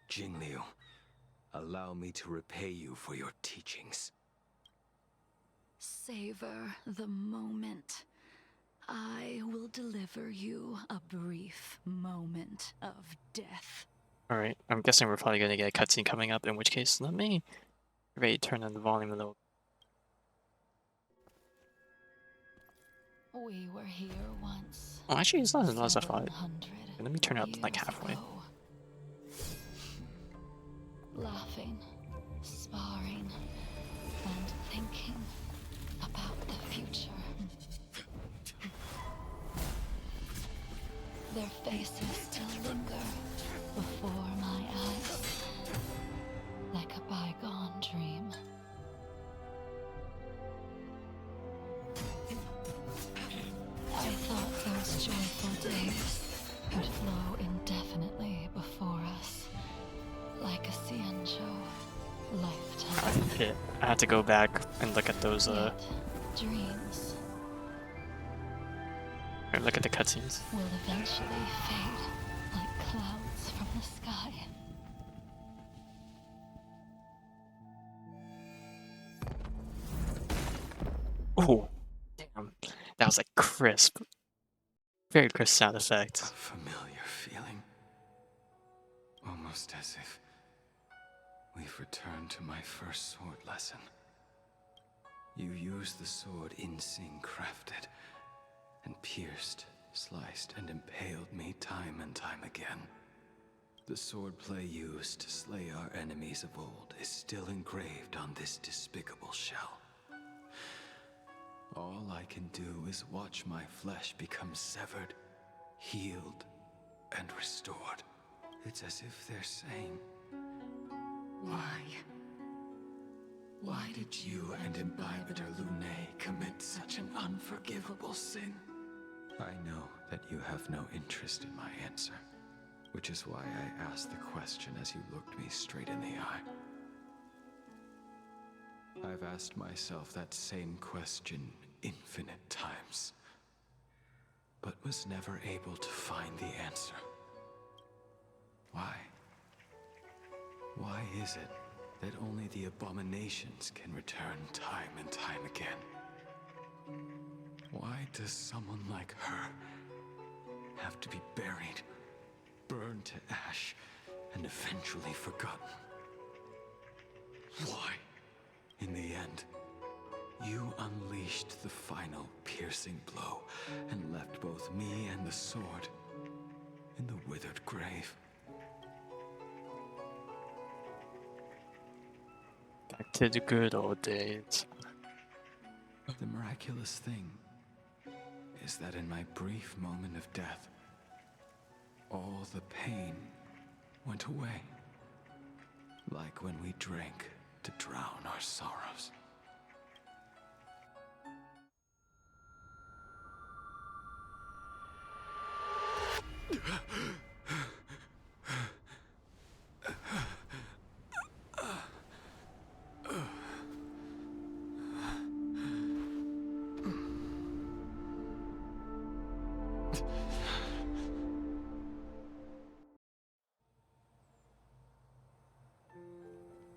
Jingliu, allow me to repay you for your teachings. Savor the moment. I will deliver you a brief moment of death. Alright, I'm guessing we're probably going to get a cutscene coming up, in which case, let me turn on the volume a little. We were here once. Oh, actually, it's not as loud as I thought. 700 Let me turn it up to like years halfway. ago. Laughing, sparring, and thinking about the future. Their faces still linger before my eyes, like a bygone dream. I thought those joyful days would flow indefinitely before us, like a Cianjo lifetime. Shit, I had to go back and look at those, Yet, dreams or look at the cutscenes. will eventually fade like clouds from the sky. Oh, damn. That was like crisp. Very crisp sound effect. A familiar feeling. Almost as if we've returned to my first sword lesson. You used the sword Insing crafted, and pierced, sliced, and impaled me time and time again. The swordplay used to slay our enemies of old is still engraved on this despicable shell. All I can do is watch my flesh become severed, healed, and restored. It's as if they're saying, Why? Why did you and Imbibitor Lunae commit such an unforgivable sin? I know that you have no interest in my answer, which is why I asked the question as you looked me straight in the eye. I've asked myself that same question infinite times, but was never able to find the answer. Why? Why is it that only the abominations can return time and time again? Why does someone like her have to be buried, burned to ash, and eventually forgotten? Why? In the end, you unleashed the final piercing blow and left both me and the sword in the withered grave. Back to the good old days. The miraculous thing is that in my brief moment of death, all the pain went away. Like when we drank to drown our sorrows.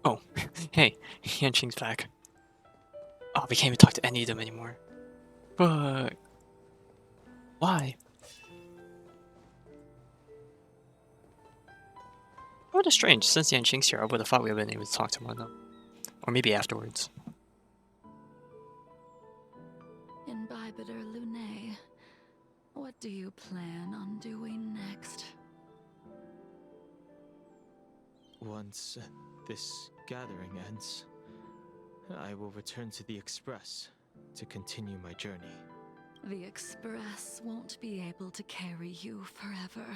Oh, hey, Yanqing's back. Oh, we can't even talk to any of them anymore. But why? What a strange. Since Yanqing's here, I would have thought we would have been able to talk to one of them. Or maybe afterwards. Imbibitor Lunae, what do you plan on doing next? Once this gathering ends, I will return to the Express to continue my journey. The Express won't be able to carry you forever.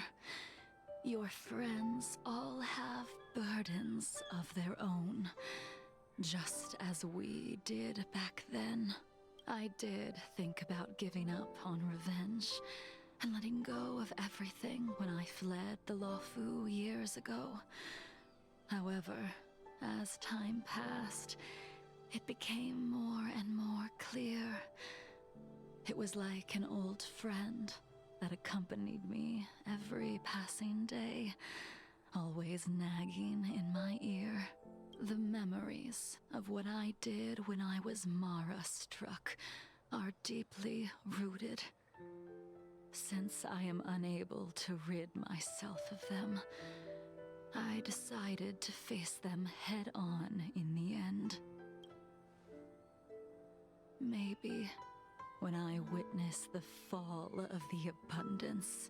Your friends all have burdens of their own, just as we did back then. I did think about giving up on revenge and letting go of everything when I fled the Luofu years ago. However, as time passed, it became more and more clear. It was like an old friend that accompanied me every passing day, always nagging in my ear. The memories of what I did when I was Mara-struck are deeply rooted. Since I am unable to rid myself of them, I decided to face them head-on in the end. Maybe when I witness the fall of the abundance,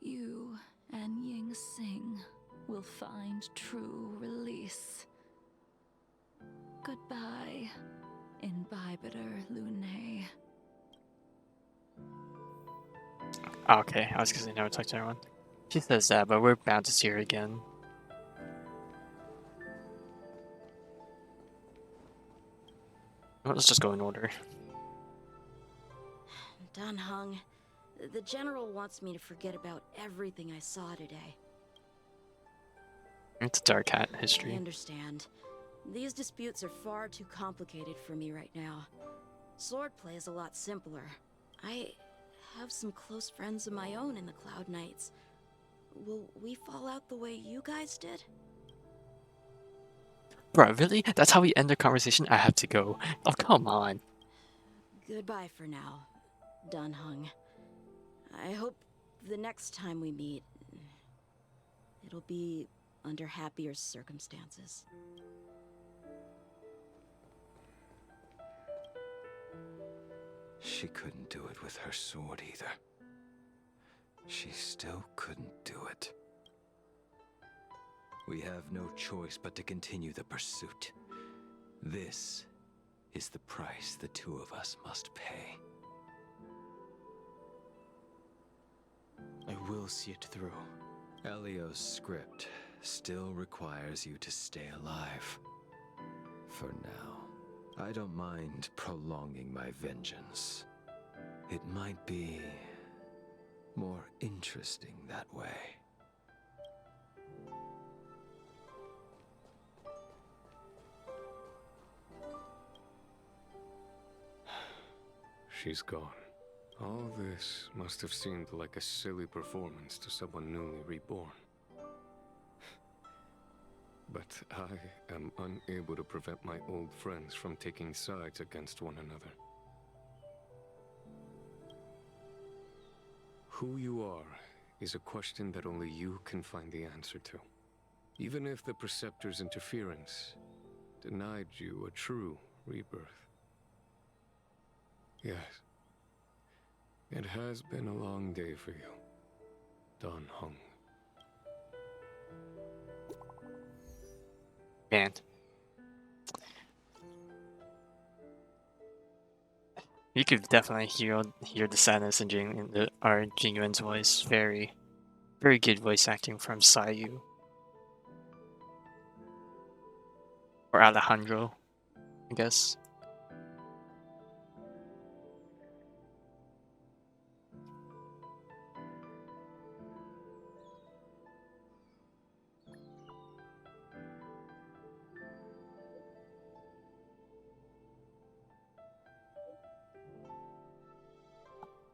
you and Ying Sing will find true release. Goodbye, Imbibitor Lunae. Okay, I was gonna say never talk to everyone. She says that, but we're bound to see her again. Well, let's just go in order. Dan Heng, the General wants me to forget about everything I saw today. It's a dark hat I history. understand. These disputes are far too complicated for me right now. Swordplay is a lot simpler. I have some close friends of my own in the Cloud Knights. Will we fall out the way you guys did? Bro, really? That's how we end the conversation? I have to go. Oh, come on. Goodbye for now, Dan Heng. I hope the next time we meet, it'll be under happier circumstances. She couldn't do it with her sword either. She still couldn't do it. We have no choice but to continue the pursuit. This is the price the two of us must pay. I will see it through. Elio's script still requires you to stay alive. For now, I don't mind prolonging my vengeance. It might be more interesting that way. She's gone. All this must have seemed like a silly performance to someone newly reborn. But I am unable to prevent my old friends from taking sides against one another. Who you are is a question that only you can find the answer to. Even if the Preceptor's interference denied you a true rebirth. Yes. It has been a long day for you, Dan Heng. Man. You could definitely hear the sadness in Jingyuan's voice. Very, very good voice acting from Sayu. Or Alejandro, I guess.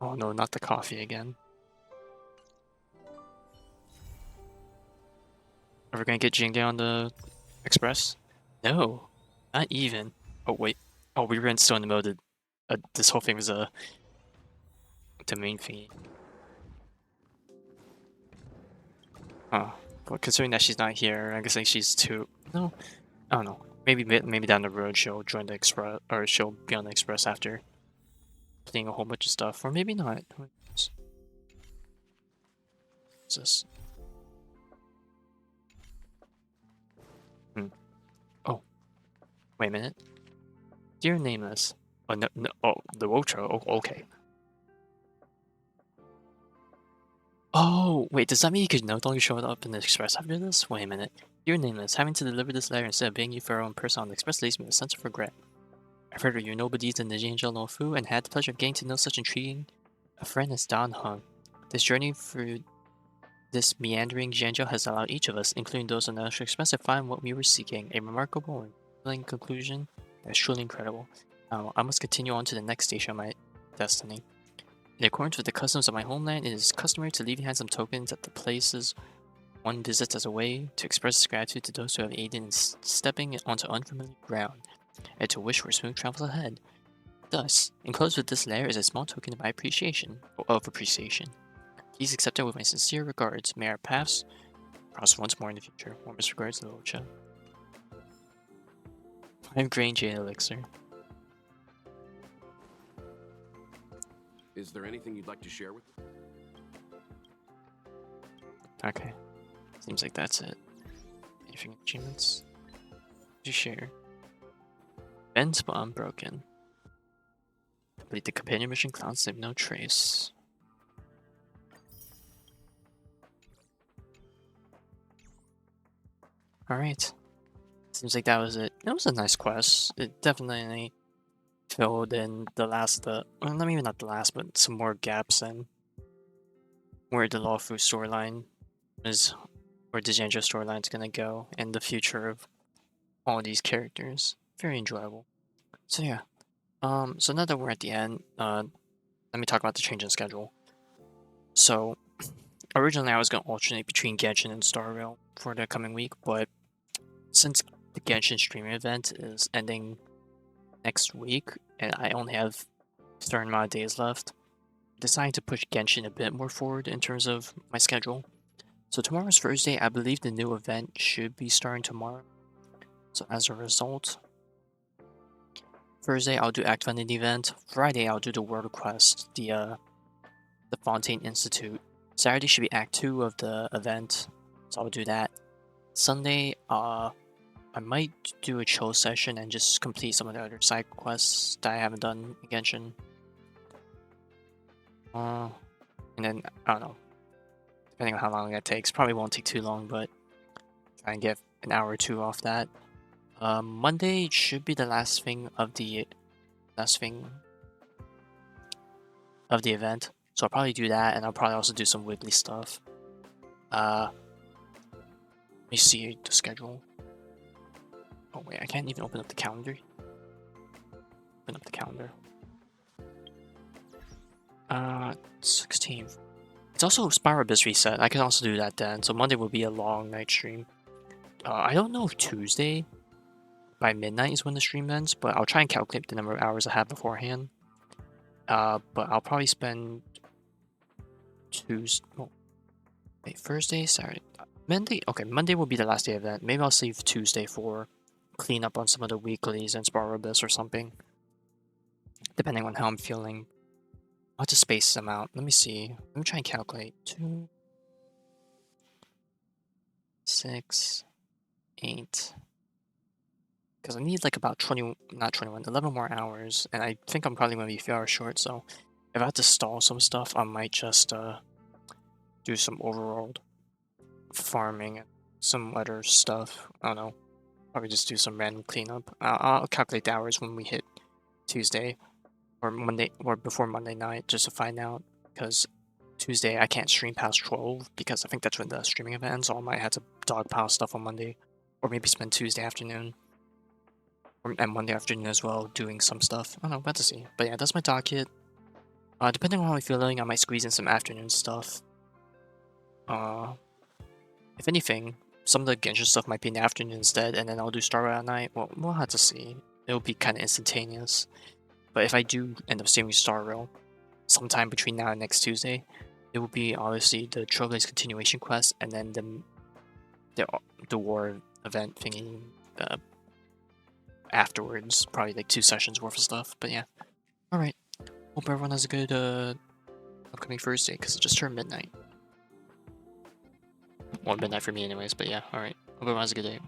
Oh no, not the coffee again. Are we gonna get Jingliu on the express? No, not even. Oh wait. Oh, we were still in the mode of this whole thing was the main thingy. Oh, well, considering that she's not here, I guess like she's too. No, I don't know. Maybe down the road she'll join the express, or she'll be on the express after playing a whole bunch of stuff, or maybe not. Who knows? What's this? Oh, wait a minute. Dear Nameless. Oh no, no. Oh, the Wotro. Oh, okay. Oh, wait, does that mean you could no longer show up in the express after this? Wait a minute. Dear Nameless, having to deliver this letter instead of being you for our own person on the express leaves me with a sense of regret. I've heard of your noble deeds in the Jingliu Luofu and had the pleasure of getting to know such intriguing a friend as Dan Heng. This journey through this meandering Jingliu has allowed each of us, including those on the National Express, to find what we were seeking, a remarkable and thrilling conclusion that is truly incredible. Now, I must continue on to the next station of my destiny. In accordance with the customs of my homeland, it is customary to leave behind some tokens at the places one visits as a way to express gratitude to those who have aided in stepping onto unfamiliar ground, and to wish for smooth travels ahead. Thus, enclosed with this letter is a small token of my appreciation. Please accept it with my sincere regards. May our paths cross once more in the future. Warmest regards, Locha. 5 grain jade elixir. Is there anything you'd like to share with? Okay. Seems like that's it. Anything achievements? To share. Ben's bomb broken. Complete the companion mission, clouds leave no trace. Alright. Seems like that was it. It was a nice quest. It definitely filled in the last, well, maybe not the last, but some more gaps in where the Luofu storyline is, where the Jingliu storyline is gonna go, and the future of all these characters. Very enjoyable. So yeah. So now that we're at the end, let me talk about the change in schedule. So originally I was gonna alternate between Genshin and Star Rail for the coming week, but since the Genshin streaming event is ending next week, and I only have a certain amount of days left, I decided to push Genshin a bit more forward in terms of my schedule. So tomorrow's Thursday, I believe the new event should be starting tomorrow. So as a result, Thursday I'll do Act Funded event. Friday I'll do the World Quest, the Fontaine Institute. Saturday should be Act 2 of the event, so I'll do that. Sunday, I might do a chill session and just complete some of the other side quests that I haven't done in Genshin. And then, I don't know, depending on how long that takes, probably won't take too long, but try and get an hour or two off that. Monday should be the last thing of the event, so I'll probably do that, and I'll probably also do some wiggly stuff. Let me see the schedule. Oh wait, I can't even open up the calendar. Open up the calendar. 16th. It's also Spiral Abyss reset. I can also do that then. So Monday will be a long night stream. I don't know if Tuesday by midnight is when the stream ends, but I'll try and calculate the number of hours I have beforehand. But I'll probably spend Tuesday. Oh, wait, Thursday, Saturday, Monday. Okay, Monday will be the last day of that. Maybe I'll save Tuesday for clean up on some of the weeklies and Spiral Abyss or something, depending on how I'm feeling. I'll have to space them out. Let me see. Let me try and calculate. 2, 6, 8. Because I need like about 11 more hours, and I think I'm probably going to be a few hours short, so if I have to stall some stuff, I might just do some overworld farming and some other stuff. I don't know. Probably just do some random cleanup. I'll calculate the hours when we hit Tuesday or Monday or before Monday night just to find out, because Tuesday I can't stream past 12 because I think that's when the streaming event ends, so I might have to dogpile stuff on Monday, or maybe spend Tuesday afternoon and Monday afternoon as well doing some stuff. I don't know, about to see. But yeah, that's my docket. Depending on how I'm feeling, I might squeeze in some afternoon stuff. If anything, some of the Genshin stuff might be in the afternoon instead, and then I'll do Star Rail at night. Well, we'll have to see. It'll be kind of instantaneous. But if I do end up streaming Star Rail sometime between now and next Tuesday, it will be obviously the Trailblaze continuation quest, and then the war event thingy afterwards. Probably like 2 sessions worth of stuff. But yeah, all right. Hope everyone has a good upcoming Thursday, because it just turned midnight. Well, midnight for me anyways, but yeah, alright. Hope everyone has a good day.